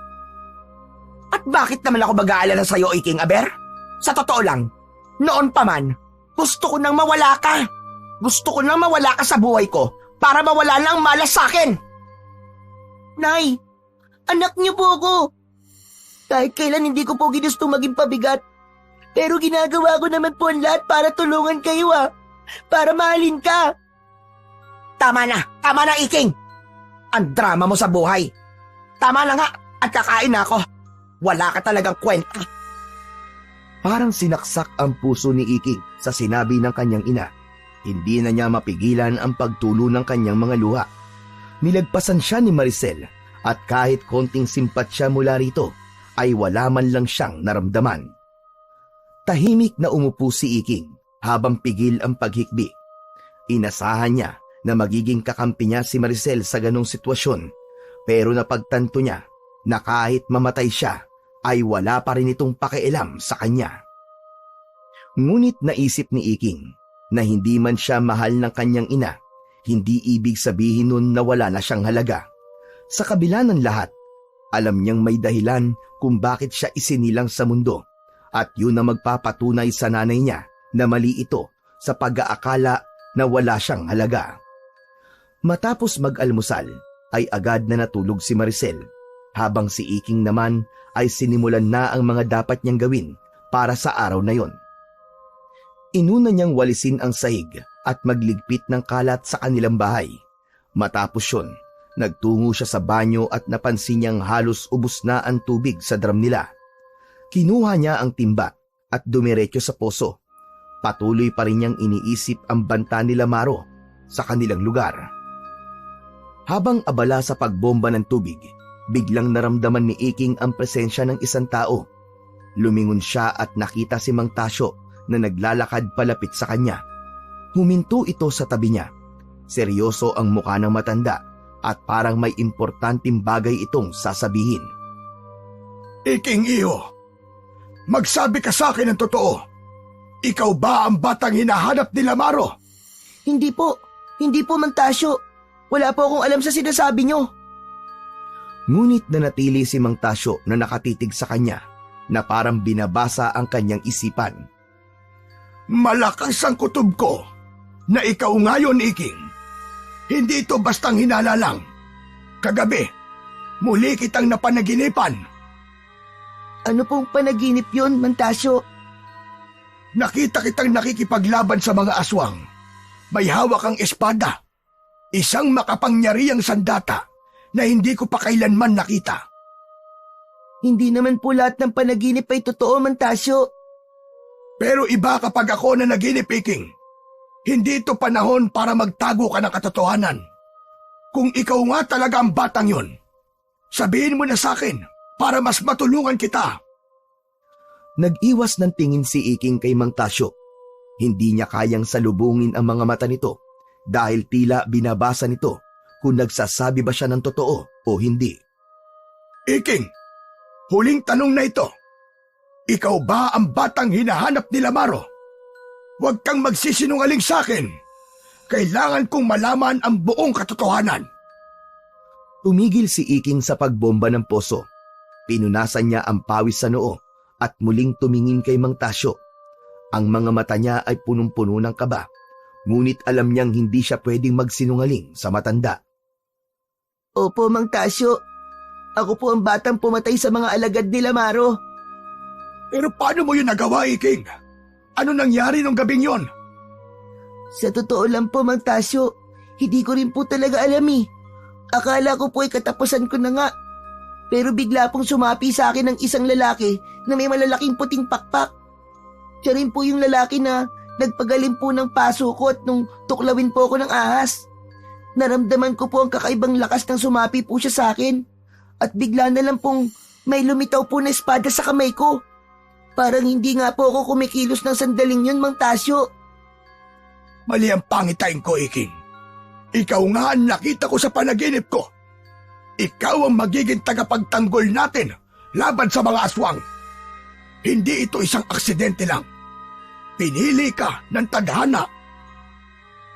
Speaker 2: At bakit naman ako mag-aalala sa'yo, Iking Aber? Sa totoo lang, noon pa man, gusto ko nang mawala ka. Gusto ko nang mawala ka sa buhay ko para mawala na ang malas sa akin.
Speaker 3: Nay, anak niyo po ako. Kahit kailan hindi ko po ginustong maging pabigat. Pero ginagawa ko naman po ang lahat para tulungan kayo Para mahalin ka.
Speaker 2: Tama na, Iking. Ang drama mo sa buhay. Tama na nga, at kakain na ako. Wala ka talagang kwenta.
Speaker 4: Parang sinaksak ang puso ni Iking sa sinabi ng kanyang ina. Hindi na niya mapigilan ang pagtulo ng kanyang mga luha. Nilagpasan siya ni Maricel at kahit konting simpatsya mula rito ay wala man lang siyang naramdaman. Tahimik na umupo si Iking habang pigil ang paghikbi. Inasahan niya na magiging kakampi niya si Maricel sa ganong sitwasyon, pero napagtanto niya na kahit mamatay siya ay wala pa rin itong pakialam sa kanya. Ngunit naisip ni Iking na hindi man siya mahal ng kanyang ina, hindi ibig sabihin nun na wala na siyang halaga. Sa kabila ng lahat, alam niyang may dahilan kung bakit siya isinilang sa mundo at yun ang magpapatunay sa nanay niya na mali ito sa pag-aakala na wala siyang halaga. Matapos mag-almusal ay agad na natulog si Maricel habang si Iking naman ay sinimulan na ang mga dapat niyang gawin para sa araw na yon. Inuna niyang walisin ang sahig at magligpit ng kalat sa kanilang bahay. Matapos yun, nagtungo siya sa banyo at napansin niyang halos ubos na ang tubig sa drum nila. Kinuha niya ang timba at dumiretso sa poso. Patuloy pa rin niyang iniisip ang banta nila Maro sa kanilang lugar. Habang abala sa pagbomba ng tubig, biglang naramdaman ni Iking ang presensya ng isang tao. Lumingon siya at nakita si Mang Tasyo na naglalakad palapit sa kanya. Huminto ito sa tabi niya. Seryoso ang mukha ng matanda at parang may importanteng bagay itong sasabihin.
Speaker 5: Iking iyo, magsabi ka sa akin ng totoo. Ikaw ba ang batang hinahanap nila Maro?
Speaker 3: Hindi po Mang Tasyo. Wala po akong alam sa sinasabi niyo.
Speaker 4: Ngunit nanatili si Mang Tasyo na nakatitig sa kanya na parang binabasa ang kanyang isipan.
Speaker 5: Malakas ang kutob ko na ikaw ngayon, Iking. Hindi ito bastang hinala lang. Kagabi, muli kitang napanaginipan.
Speaker 3: Ano pong panaginip yon, Mang Tasyo?
Speaker 5: Nakita kitang nakikipaglaban sa mga aswang. May hawak ang espada. Isang makapangyarihang sandata na hindi ko pa kailanman nakita.
Speaker 3: Hindi naman po lahat ng panaginip ay totoo, Mang Tasyo.
Speaker 5: Pero iba kapag ako na naginip, Iking. Hindi ito panahon para magtago ka ng katotohanan. Kung ikaw nga talaga ang batang yon, sabihin mo na sa akin para mas matulungan kita.
Speaker 4: Nag-iwas ng tingin si Iking kay Mang Tasyo. Hindi niya kayang salubungin ang mga mata nito dahil tila binabasa nito kung nagsasabi ba siya ng totoo o hindi.
Speaker 5: Iking, huling tanong na ito. Ikaw ba ang batang hinahanap nila Maro? Huwag kang magsisinungaling sa akin. Kailangan kong malaman ang buong katotohanan.
Speaker 4: Tumigil si Iking sa pagbomba ng poso. Pinunasan niya ang pawis sa noo at muling tumingin kay Mang Tasyo. Ang mga mata niya ay punong-puno ng kaba, ngunit alam niyang hindi siya pwedeng magsinungaling sa matanda.
Speaker 3: Opo, Mang Tasyo. Ako po ang batang pumatay sa mga alagad nila Maro.
Speaker 5: Pero paano mo yun nagawa, Iking? Ano nangyari nung gabing yon?
Speaker 3: Sa totoo lang po, Mang Tasyo, hindi ko rin po talaga alam . Akala ko po ay katapusan ko na nga. Pero bigla pong sumapi sa akin ng isang lalaki na may malalaking puting pakpak. Siya rin po yung lalaki na nagpagalim po ng paso ko at nung tuklawin po ako ng ahas. Naramdaman ko po ang kakaibang lakas ng sumapi po siya sa akin. At bigla na lang pong may lumitaw po na espada sa kamay ko. Parang hindi nga po ako kumikilos ng sandaling yun, Mang Tasyo.
Speaker 5: Mali ang pangitain ko, Iking. Ikaw nga ang nakita ko sa panaginip ko. Ikaw ang magiging tagapagtanggol natin laban sa mga aswang. Hindi ito isang aksidente lang. Pinili ka ng tadhana.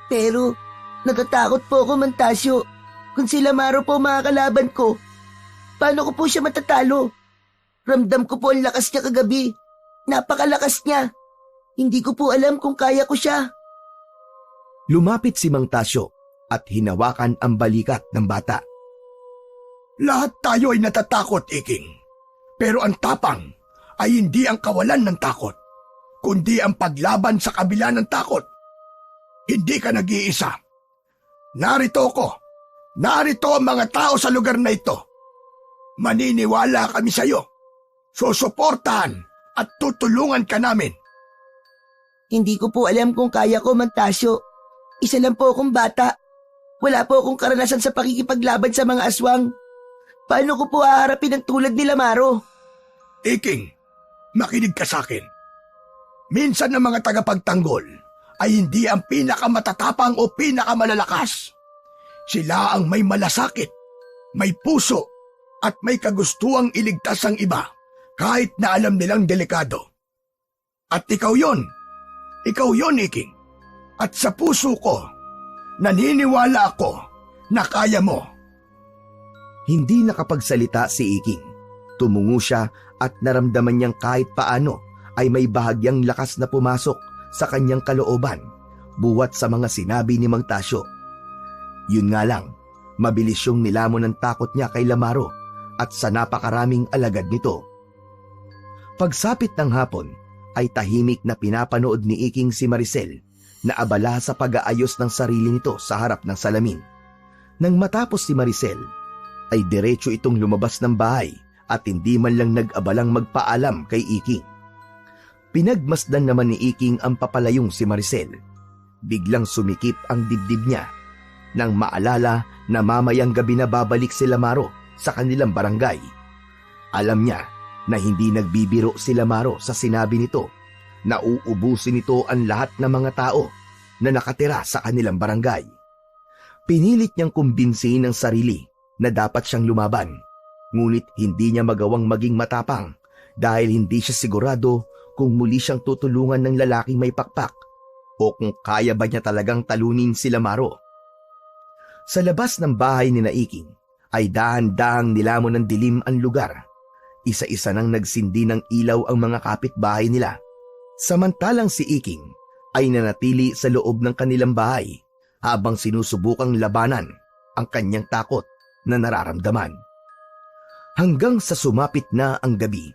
Speaker 3: Pero natatakot po ako, Mang Tasyo. Kung sila Maro po mga kalaban ko, paano ko po siya matatalo? Ramdam ko po ang lakas niya kagabi. Napakalakas niya. Hindi ko po alam kung kaya ko siya.
Speaker 4: Lumapit si Mang Tasyo at hinawakan ang balikat ng bata.
Speaker 5: Lahat tayo ay natatakot, Iking. Pero ang tapang ay hindi ang kawalan ng takot, kundi ang paglaban sa kabila ng takot. Hindi ka nag-iisa. Narito ako. Narito ang mga tao sa lugar na ito. Maniniwala kami sa iyo. Susuportahan at tutulungan ka namin.
Speaker 3: Hindi ko po alam kung kaya ko, Mang Tasyo. Isa lang po akong bata. Wala po akong karanasan sa pakikipaglaban sa mga aswang. Paano ko po haharapin ang tulad nila, Maro?
Speaker 5: Iking, makinig ka sa akin. Minsan ang mga tagapagtanggol ay hindi ang pinakamatatapang o pinakamalalakas. Sila ang may malasakit, may puso, at may kagustuang iligtas ang iba kahit na alam nilang delikado. At ikaw yon, Iking. At sa puso ko, naniniwala ako na kaya mo.
Speaker 4: Hindi nakapagsalita si Iking. Tumungo siya at naramdaman niyang kahit paano ay may bahagyang lakas na pumasok sa kanyang kalooban buwat sa mga sinabi ni Mang Tasyo. Yun nga lang, mabilis yung nilamon ng takot niya kay Lamaro at sa napakaraming alagad nito. Pagsapit ng hapon ay tahimik na pinapanood ni Iking si Maricel na abala sa pag-aayos ng sarili nito sa harap ng salamin. Nang matapos si Maricel, ay diretso itong lumabas ng bahay at hindi man lang nag-abalang magpaalam kay Iking. Pinagmasdan naman ni Iking ang papalayong si Maricel. Biglang sumikip ang dibdib niya nang maalala na mamayang gabi na babalik si Lamaro sa kanilang barangay. Alam niya na hindi nagbibiro si Lamaro sa sinabi nito na uubusin nito ang lahat ng mga tao na nakatira sa kanilang barangay. Pinilit niyang kumbinsihin ang sarili na dapat siyang lumaban, ngunit hindi niya magawang maging matapang dahil hindi siya sigurado kung muli siyang tutulungan ng lalaking may pakpak o kung kaya ba niya talagang talunin si Lamaro. Sa labas ng bahay ni Iking ay dahan-dahang nilamon ng dilim ang lugar. Isa-isa nang nagsindi ng ilaw ang mga kapitbahay nila. Samantalang si Iking ay nanatili sa loob ng kanilang bahay habang sinusubukang labanan ang kanyang takot na nararamdaman. Hanggang sa sumapit na ang gabi,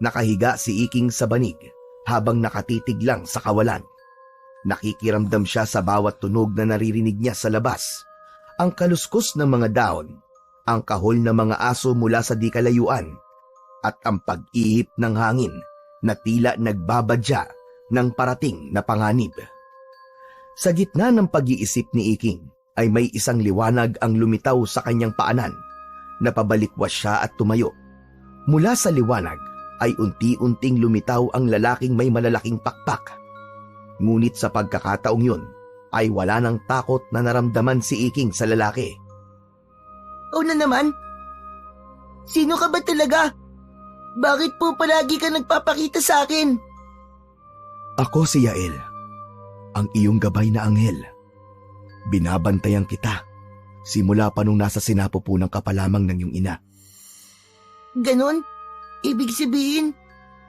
Speaker 4: nakahiga si Iking sa banig habang nakatitig lang sa kawalan. Nakikiramdam siya sa bawat tunog na naririnig niya sa labas. Ang kaluskos ng mga dahon, ang kahol ng mga aso mula sa di kalayuan, at ang pag-ihip ng hangin na tila nagbabadya ng parating na panganib. Sa gitna ng pag-iisip ni Iking, ay may isang liwanag ang lumitaw sa kanyang paanan. Napabalikwas siya at tumayo. Mula sa liwanag ay unti-unting lumitaw ang lalaking may malalaking pakpak. Ngunit sa pagkakataong yun ay wala nang takot na naramdaman si Iking sa lalaki.
Speaker 3: O na naman? Sino ka ba talaga? Bakit po palagi ka nagpapakita sa akin?
Speaker 4: Ako si Yael, ang iyong gabay na anghel. Binabantayan kita simula pa nung nasa sinapupunan ka pa lamang ng iyong ina.
Speaker 3: Ganon? Ibig sabihin,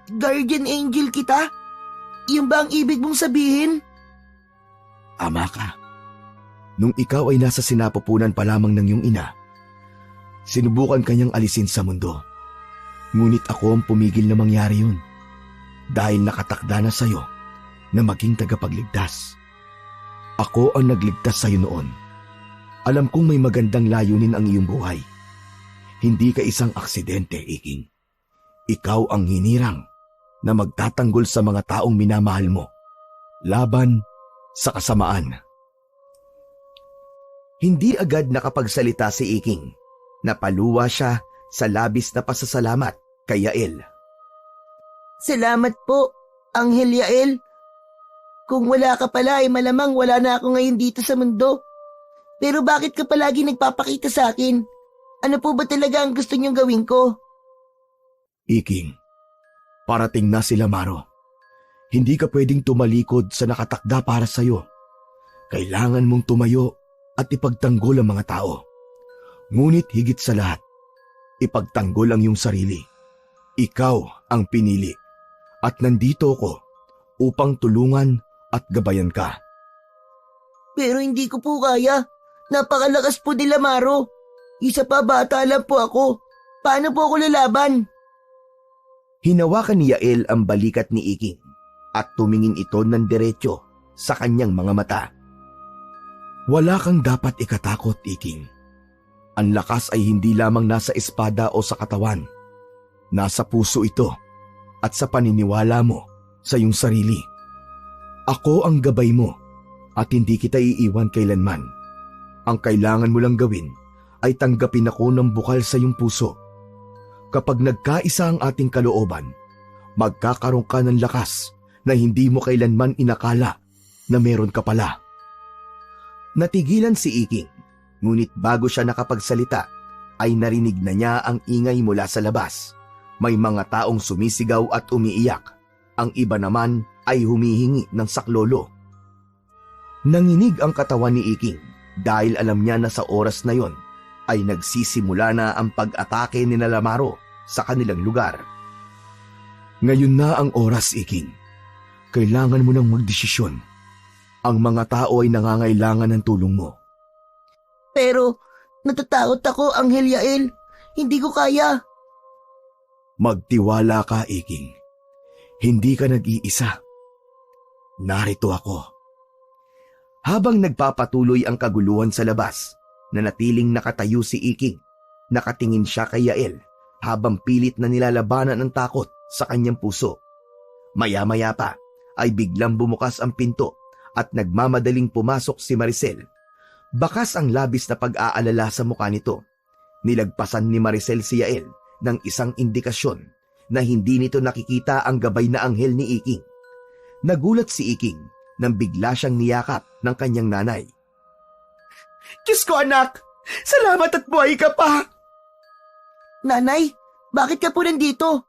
Speaker 3: guardian angel kita? Iyon ba ang ibig mong sabihin?
Speaker 4: Ama ka. Nung ikaw ay nasa sinapupunan pa lamang ng iyong ina, sinubukan kanyang alisin sa mundo. Ngunit ako ang pumigil na mangyari yun dahil nakatakda na sa'yo na maging tagapagligtas. Ako ang nagligtas sa'yo noon Alam kong may magandang layunin ang iyong buhay. Hindi ka isang aksidente, Iking. Ikaw ang hinirang na magtatanggol sa mga taong minamahal mo, laban sa kasamaan. Hindi agad nakapagsalita si Iking. Napaluwa siya sa labis na pasasalamat kay Yael.
Speaker 3: Salamat po, Anghel Yael. Kung wala ka pala ay malamang wala na ako ngayon dito sa mundo. Pero bakit ka palagi nagpapakita sa akin? Ano po ba talaga ang gusto niyong gawin ko?
Speaker 4: Iking, parating na sila, Maro. Hindi ka pwedeng tumalikod sa nakatakda para sa'yo. Kailangan mong tumayo at ipagtanggol ang mga tao. Ngunit higit sa lahat, ipagtanggol ang iyong sarili. Ikaw ang pinili. At nandito ako upang tulungan at gabayan ka.
Speaker 3: Pero hindi ko po kaya. Napakalakas po nila, Maro. Isa pa, bata lang po ako. Paano po ako lalaban?
Speaker 4: Hinawakan ni Yael ang balikat ni Iking at tumingin ito ng diretso sa kanyang mga mata. Wala kang dapat ikatakot, Iking. Ang lakas ay hindi lamang nasa espada o sa katawan. Nasa puso ito at sa paniniwala mo sa iyong sarili. Ako ang gabay mo at hindi kita iiwan kailanman. Ang kailangan mo lang gawin ay tanggapin ako ng bukal sa iyong puso. Kapag nagkaisa ang ating kalooban, magkakaroon ka ng lakas na hindi mo kailanman inakala na meron ka pala. Natigilan si Iking, ngunit bago siya nakapagsalita, ay narinig na niya ang ingay mula sa labas. May mga taong sumisigaw at umiiyak. Ang iba naman ay humihingi ng saklolo. Nanginig ang katawan ni Iking dahil alam niya na sa oras na yon ay nagsisimula na ang pag-atake ni Maro sa kanilang lugar. Ngayon na ang oras, Iking. Kailangan mo nang magdesisyon. Ang mga tao ay nangangailangan ng tulong mo.
Speaker 3: Pero natatakot ako, Anghel Yael. Hindi ko kaya.
Speaker 4: Magtiwala ka, Iking. Hindi ka nag-iisa. Narito ako. Habang nagpapatuloy ang kaguluhan sa labas, nanatiling nakatayo si Iking. Nakatingin siya kay Yael habang pilit na nilalabanan ang takot sa kanyang puso. Maya-maya pa ay biglang bumukas ang pinto at nagmamadaling pumasok si Maricel. Bakas ang labis na pag-aalala sa mukha nito. Nilagpasan ni Maricel si Yael ng isang indikasyon na hindi nito nakikita ang gabay na anghel ni Iking. Nagulat si Iking nang bigla siyang niyakap ng kanyang nanay.
Speaker 2: Diyos ko, anak! Salamat at buhay ka pa!
Speaker 3: Nanay, bakit ka po nandito?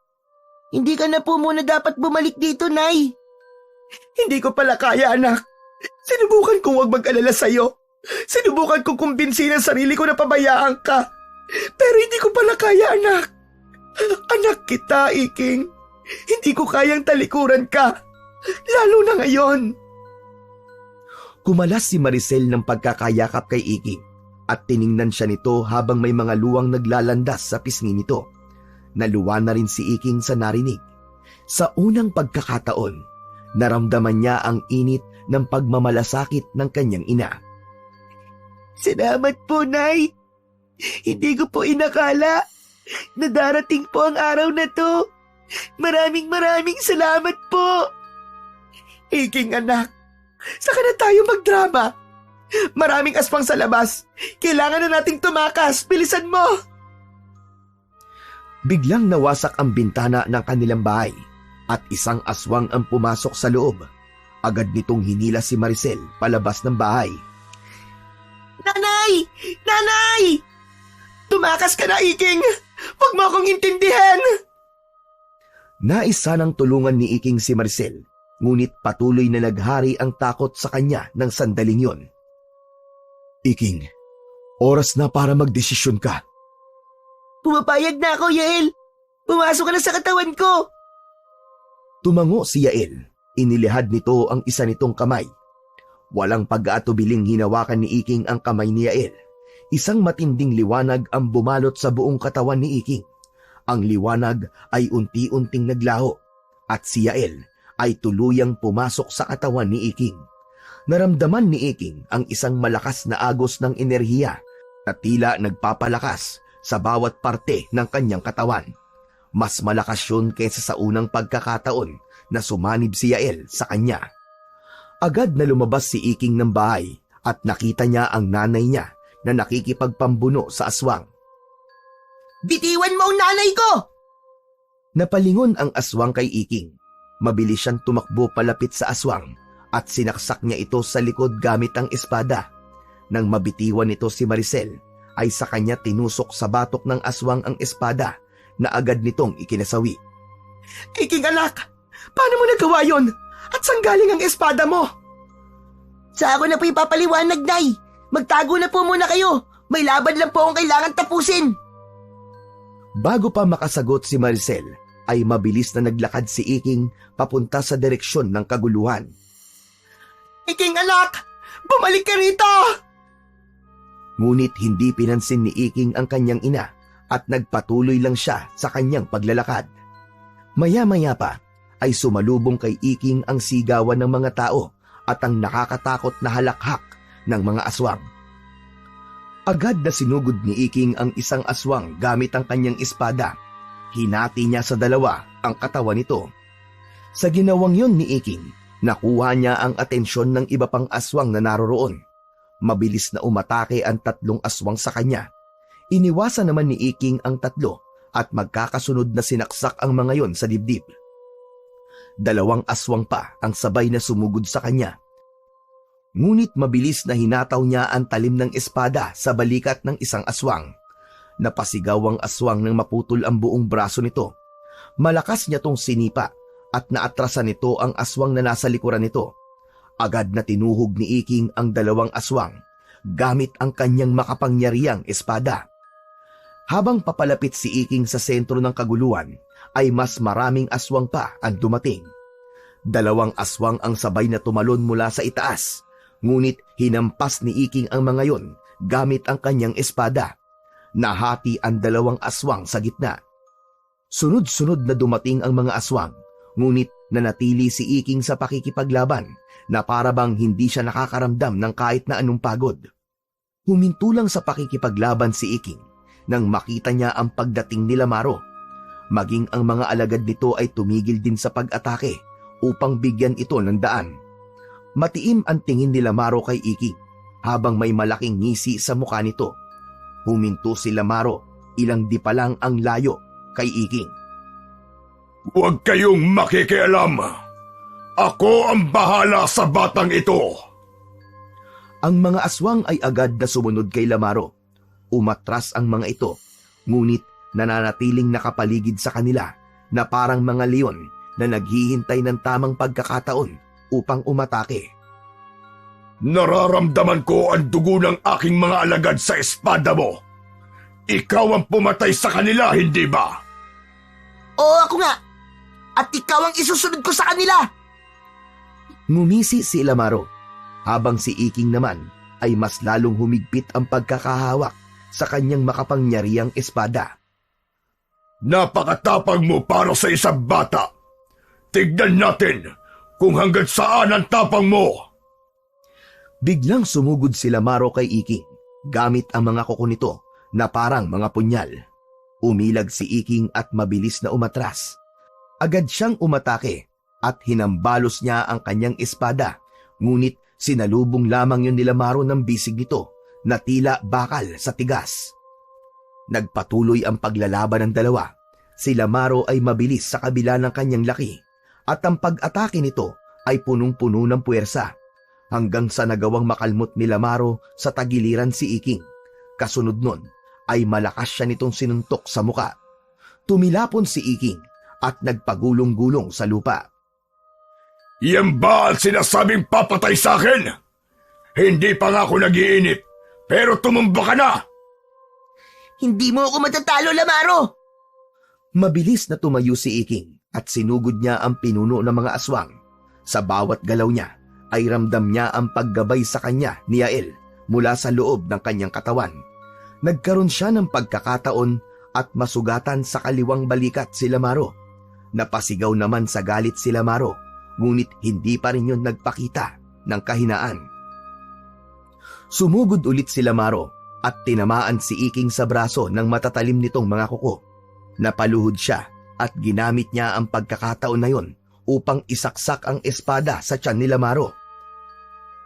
Speaker 3: Hindi ka na po muna dapat bumalik dito, Nay.
Speaker 2: Hindi ko pala kaya, anak. Sinubukan kong huwag mag-alala sa'yo. Sinubukan kong kumbinsin ang sarili ko na pabayaan ka. Pero hindi ko pala kaya, anak. Anak kita, Iking. Hindi ko kayang talikuran ka. Lalo na ngayon.
Speaker 4: Kumalas si Maricel ng pagkakayakap kay Iking at tiningnan siya nito habang may mga luwang naglalandas sa pisngi nito. Naluwa na rin si Iking sa narinig. Sa unang pagkakataon, naramdaman niya ang init ng pagmamalasakit ng kanyang ina.
Speaker 3: Salamat po, Nay. Hindi ko po inakala na darating po ang araw na to. Maraming salamat po.
Speaker 2: Iking, anak. Saka na tayo magdrama. Maraming aswang sa labas. Kailangan na nating tumakas. Bilisan mo!
Speaker 4: Biglang nawasak ang bintana ng kanilang bahay at isang aswang ang pumasok sa loob. Agad nitong hinila si Maricel palabas ng bahay.
Speaker 2: Nanay! Nanay! Tumakas ka na, Iking! Huwag mo akong intindihan!
Speaker 4: Nais sanang tulungan ni Iking si Maricel, ngunit patuloy na naghari ang takot sa kanya ng sandaling yon. Iking, oras na para magdesisyon ka.
Speaker 3: Pumapayag na ako, Yael. Pumasok ka na sa katawan ko.
Speaker 4: Tumango si Yael. Inilihad nito ang isa nitong kamay. Walang pag-aatubiling hinawakan ni Iking ang kamay ni Yael. Isang matinding liwanag ang bumalot sa buong katawan ni Iking. Ang liwanag ay unti-unting naglaho at si Yael ay tuluyang pumasok sa katawan ni Iking. Naramdaman ni Iking ang isang malakas na agos ng enerhiya na tila nagpapalakas sa bawat parte ng kanyang katawan. Mas malakas yun kaysa sa unang pagkakataon na sumanib si Yael sa kanya. Agad na lumabas si Iking ng bahay at nakita niya ang nanay niya na nakikipagpambuno sa aswang.
Speaker 2: Bitiwan mo ang nanay ko!
Speaker 4: Napalingon ang aswang kay Iking. Mabilis siyang tumakbo palapit sa aswang at sinaksak niya ito sa likod gamit ang espada. Nang mabitiwan nito si Maricel, ay sa kanya tinusok sa batok ng aswang ang espada na agad nitong ikinasawi.
Speaker 2: Iking anak, paano mo nagawa yon? At saan galing ang espada mo?
Speaker 3: Sa ako na po ipapaliwanag, Nay. Magtago na po muna kayo. May laban lang po akong kailangan tapusin.
Speaker 4: Bago pa makasagot si Maricel, ay mabilis na naglakad si Iking papunta sa direksyon ng kaguluhan.
Speaker 2: Iking anak, bumalik ka rito!
Speaker 4: Ngunit hindi pinansin ni Iking ang kanyang ina at nagpatuloy lang siya sa kanyang paglalakad. Maya-maya pa ay sumalubong kay Iking ang sigawan ng mga tao at ang nakakatakot na halakhak ng mga aswang. Agad na sinugod ni Iking ang isang aswang gamit ang kanyang espada. Hinati niya sa dalawa ang katawan nito. Sa ginawang yon ni Iking, nakuha niya ang atensyon ng iba pang aswang na naroroon. Mabilis na umatake ang 3 aswang sa kanya. Iniwasan naman ni Iking ang 3 at magkakasunod na sinaksak ang mga yon sa dibdib. 2 aswang pa ang sabay na sumugod sa kanya. Ngunit mabilis na hinataw niya ang talim ng espada sa balikat ng isang aswang. Napasigaw ang aswang nang maputol ang buong braso nito. Malakas niya tong sinipa at naatrasan nito ang aswang na nasa likuran nito. Agad na tinuhog ni Iking ang 2 aswang gamit ang kanyang makapangyarihang espada. Habang papalapit si Iking sa sentro ng kaguluhan, ay mas maraming aswang pa ang dumating. 2 aswang ang sabay na tumalon mula sa itaas, ngunit hinampas ni Iking ang mga yon gamit ang kanyang espada. Nahati ang 2 aswang sa gitna. Sunod-sunod na dumating ang mga aswang, ngunit nanatili si Iking sa pakikipaglaban na parabang hindi siya nakakaramdam ng kahit na anong pagod. Huminto lang sa pakikipaglaban si Iking nang makita niya ang pagdating ni Lamaro. Maging ang mga alagad nito ay tumigil din sa pag-atake upang bigyan ito ng daan. Matiim ang tingin ni Lamaro kay Iking habang may malaking ngisi sa mukha nito. Huminto si Lamaro, ilang di pa lang ang layo kay Iking.
Speaker 5: Huwag kayong makikialam. Ako ang bahala sa batang ito.
Speaker 4: Ang mga aswang ay agad na sumunod kay Lamaro. Umatras ang mga ito, ngunit nananatiling nakapaligid sa kanila na parang mga leon na naghihintay ng tamang pagkakataon upang umatake.
Speaker 5: Nararamdaman ko ang dugo ng aking mga alagad sa espada mo. Ikaw ang pumatay sa kanila, hindi ba?
Speaker 3: Oo, ako nga. At ikaw ang isusunod ko sa kanila.
Speaker 4: Ngumisi si Lamaro, habang si Iking naman ay mas lalong humigpit ang pagkakahawak sa kanyang makapangyarihang espada.
Speaker 5: Napakatapang mo para sa isang bata. Tignan natin kung hanggang saan ang tapang mo.
Speaker 4: Biglang sumugod si Lamaro kay Iking gamit ang mga kuko nito na parang mga punyal. Umilag si Iking at mabilis na umatras. Agad siyang umatake at hinambalos niya ang kanyang espada, ngunit sinalubong lamang yun ni Lamaro ng bisig nito na tila bakal sa tigas. Nagpatuloy ang paglalaban ng dalawa. Si Lamaro ay mabilis sa kabila ng kanyang laki at ang pag-atake nito ay punong-puno ng puwersa hanggang sa nagawang makalmot ni Lamaro sa tagiliran si Iking. Kasunod nun ay malakas siya nitong sinuntok sa muka. Tumilapon si Iking at nagpagulong-gulong sa lupa.
Speaker 5: Yan ba ang sinasabing papatay sa akin? Hindi pa nga ako nag-iinip, pero tumumba ka na!
Speaker 3: Hindi mo ako matatalo, Lamaro.
Speaker 4: Mabilis na tumayo si Iking at sinugod niya ang pinuno ng mga aswang. Sa bawat galaw niya ay ramdam niya ang paggabay sa kanya ni Yael mula sa loob ng kanyang katawan. Nagkaroon siya ng pagkakataon at masugatan sa kaliwang balikat si Lamaro. Napasigaw naman sa galit si Lamaro, ngunit hindi pa rin yun nagpakita ng kahinaan. Sumugod ulit si Lamaro at tinamaan si Iking sa braso ng matatalim nitong mga kuko. Napaluhod siya at ginamit niya ang pagkakataon na yon upang isaksak ang espada sa tiyan ni Lamaro.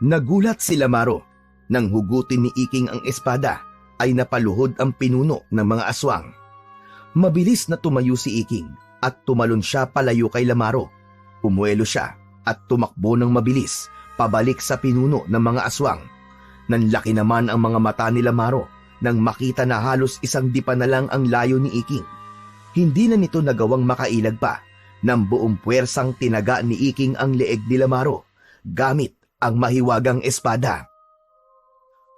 Speaker 4: Nagulat si Lamaro nang hugutin ni Iking ang espada ay napaluhod ang pinuno ng mga aswang. Mabilis na tumayo si Iking at tumalon siya palayo kay Lamaro. Pumuelo siya at tumakbo ng mabilis pabalik sa pinuno ng mga aswang. Nanlaki naman ang mga mata ni Lamaro nang makita na halos isang dipa na lang ang layo ni Iking. Hindi na nito nagawang makailag pa nang buong puwersang tinaga ni Iking ang leeg ni Lamaro gamit ang mahiwagang espada.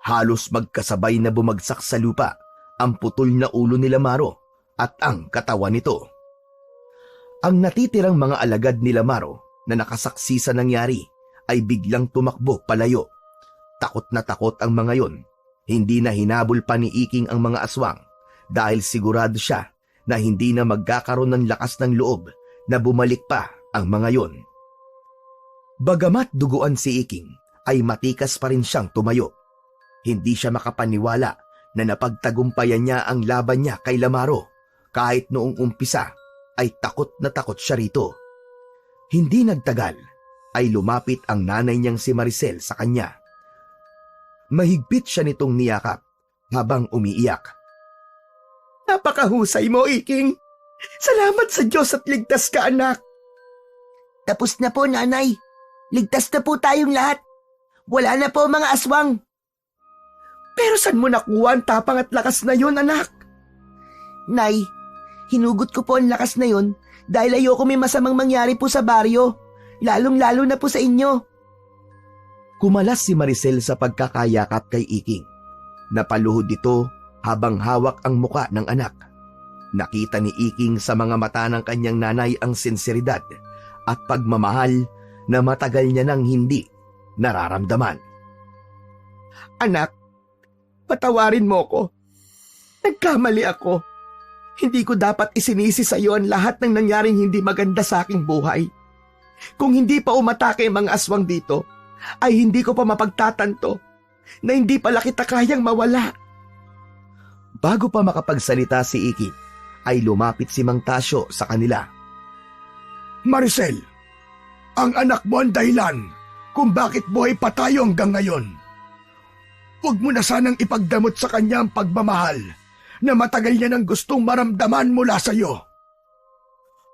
Speaker 4: Halos magkasabay na bumagsak sa lupa ang putol na ulo ni Lamaro at ang katawan nito. Ang natitirang mga alagad ni Lamaro na nakasaksi sa nangyari ay biglang tumakbo palayo. Takot na takot ang mga yon. Hindi na hinabol pa ni Iking ang mga aswang dahil sigurado siya na hindi na magkakaroon ng lakas ng loob na bumalik pa ang mga yon. Bagamat duguan si Iking ay matikas pa rin siyang tumayo. Hindi siya makapaniwala na napagtagumpayan niya ang laban niya kay Lamaro kahit noong umpisa ay takot na takot siya rito. Hindi nagtagal ay lumapit ang nanay niyang si Maricel sa kanya. Mahigpit siya nitong niyakap habang umiiyak.
Speaker 2: Napakahusay mo, Iking. Salamat sa Diyos at ligtas ka, anak.
Speaker 3: Tapos na po, nanay. Ligtas na po tayong lahat. Wala na po mga aswang.
Speaker 2: Pero saan mo nakuha ang tapang at lakas na yon, anak?
Speaker 3: Nay, hinugot ko po ang lakas na yon dahil ayoko may masamang mangyari po sa baryo. Lalong-lalo na po sa inyo.
Speaker 4: Kumalas si Maricel sa pagkakayakap kay Iking. Napaluhod ito habang hawak ang muka ng anak. Nakita ni Iking sa mga mata ng kanyang nanay ang sinseridad at pagmamahal na matagal niya nang hindi nararamdaman.
Speaker 2: Anak, patawarin mo ko. Nagkamali ako. Hindi ko dapat isinisi sa iyo ang lahat ng nangyaring hindi maganda sa aking buhay. Kung hindi pa umatake ang mga aswang dito, ay hindi ko pa mapagtatanto na hindi pala kita kayang mawala.
Speaker 4: Bago pa makapagsalita si Iking, ay lumapit si Mang Tasyo sa kanila.
Speaker 5: Maricel, ang anak mo ang dahilan kung bakit buhay pa tayo hanggang ngayon. Huwag mo na sanang ipagdamot sa kanya ang pagmamahal na matagal niya nang gustong maramdaman mula sa iyo.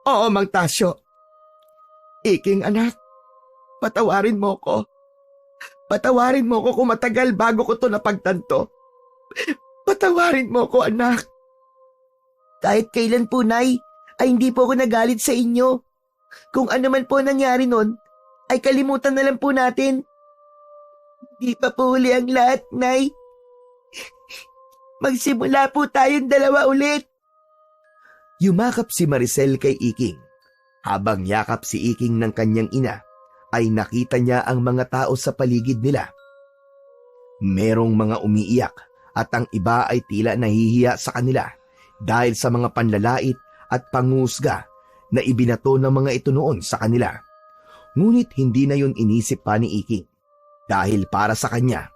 Speaker 2: Oo, Mang Tasyo. Iking, anak, patawarin mo ko. Patawarin mo ko kung matagal bago ko to napagtanto. Patawarin mo ko, anak.
Speaker 3: Kahit kailan po, Nay, ay hindi po ako nagalit sa inyo. Kung ano man po nangyari nun, ay kalimutan na lang po natin. Di pa po huli ang lahat, Nay. Magsimula po tayong dalawa ulit.
Speaker 4: Yumakap si Maricel kay Iking. Habang yakap si Iking ng kanyang ina, ay nakita niya ang mga tao sa paligid nila. Merong mga umiiyak at ang iba ay tila nahihiya sa kanila dahil sa mga panlalait at pangusga na ibinato ng mga ito noon sa kanila. Ngunit hindi na yun inisip pa ni Iking dahil para sa kanya,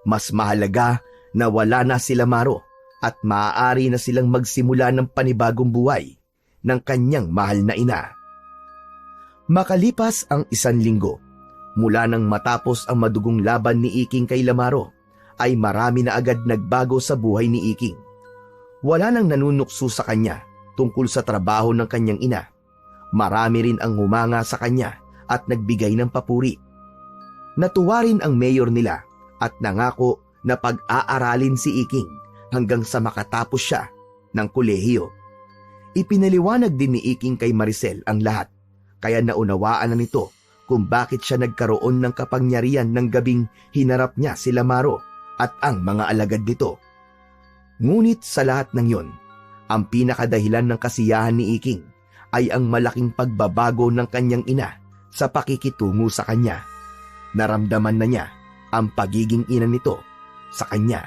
Speaker 4: mas mahalaga na wala na sila Lamaro at maaari na silang magsimula ng panibagong buhay ng kanyang mahal na ina. Makalipas ang 1 linggo, mula nang matapos ang madugong laban ni Iking kay Lamaro, ay marami na agad nagbago sa buhay ni Iking. Wala nang nanunukso sa kanya tungkol sa trabaho ng kanyang ina. Marami rin ang humanga sa kanya at nagbigay ng papuri. Natuwa rin ang mayor nila at nangako na pag-aaralin si Iking hanggang sa makatapos siya ng kolehiyo. Ipinaliwanag din ni Iking kay Maricel ang lahat, kaya naunawaan na nito kung bakit siya nagkaroon ng kapangyarihan ng gabing hinarap niya si Lamaro at ang mga alagad nito. Ngunit sa lahat ng yon, ang pinakadahilan ng kasiyahan ni Iking ay ang malaking pagbabago ng kanyang ina sa pakikitungo sa kanya. Naramdaman na niya ang pagiging ina nito sa kanya.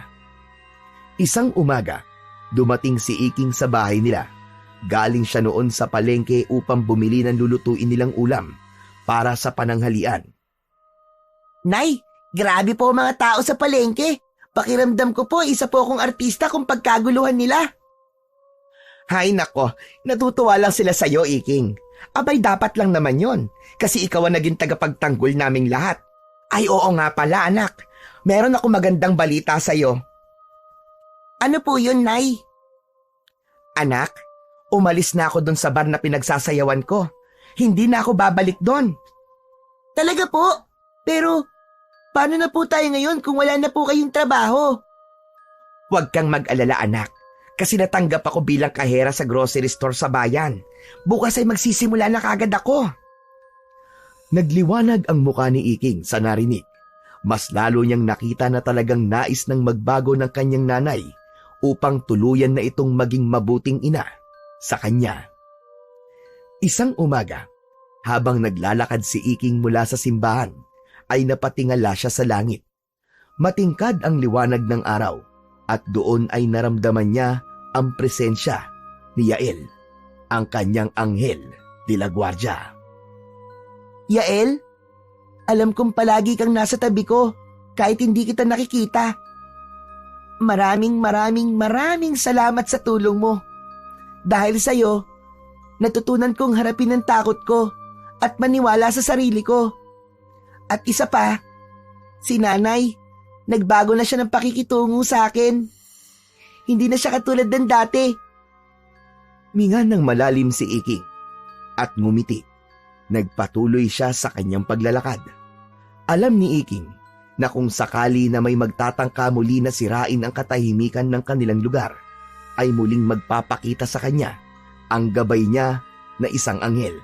Speaker 4: Isang umaga, dumating si Iking sa bahay nila. Galing siya noon sa palengke upang bumili ng lulutuin nilang ulam para sa pananghalian.
Speaker 2: Nay, grabe po ang mga tao sa palengke. Pakiramdam ko po, isa po akong artista kung pagkaguluhan nila. Hay nako, natutuwa lang sila sa'yo, Iking. Abay, dapat lang naman yon, kasi ikaw ang naging tagapagtanggol naming lahat. Ay oo nga pala, anak. Meron ako magandang balita sa'yo. Ano po yun, Nay? Anak, umalis na ako doon sa bar na pinagsasayawan ko. Hindi na ako babalik doon. Talaga po? Pero, paano na po tayo ngayon kung wala na po kayong trabaho? Huwag kang mag-alala, anak. Kasi natanggap ako bilang kahera sa grocery store sa bayan. Bukas ay magsisimula na kagad ako.
Speaker 4: Nagliwanag ang mukha ni Iking sa narinig. Mas lalo niyang nakita na talagang nais ng magbago ng kanyang nanay upang tuluyan na itong maging mabuting ina sa kanya. Isang umaga, habang naglalakad si Iking mula sa simbahan, ay napatingala siya sa langit. Matingkad ang liwanag ng araw at doon ay naramdaman niya ang presensya ni Yael, ang kanyang anghel de la guardia.
Speaker 2: Yael, alam kong palagi kang nasa tabi ko kahit hindi kita nakikita. Maraming salamat sa tulong mo. Dahil sa'yo, natutunan kong harapin ang takot ko at maniwala sa sarili ko. At isa pa, si nanay, nagbago na siya ng pakikitungo sa akin. Hindi na siya katulad ng dati.
Speaker 4: Minga ng malalim si Iking at ngumiti. Nagpatuloy siya sa kanyang paglalakad. Alam ni Iking na kung sakali na may magtatangka muli na sirain ang katahimikan ng kanilang lugar, ay muling magpapakita sa kanya ang gabay niya na isang anghel.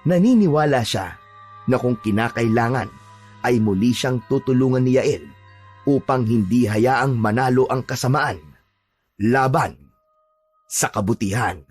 Speaker 4: Naniniwala siya na kung kinakailangan ay muli siyang tutulungan ni Yael upang hindi hayaang manalo ang kasamaan laban sa kabutihan.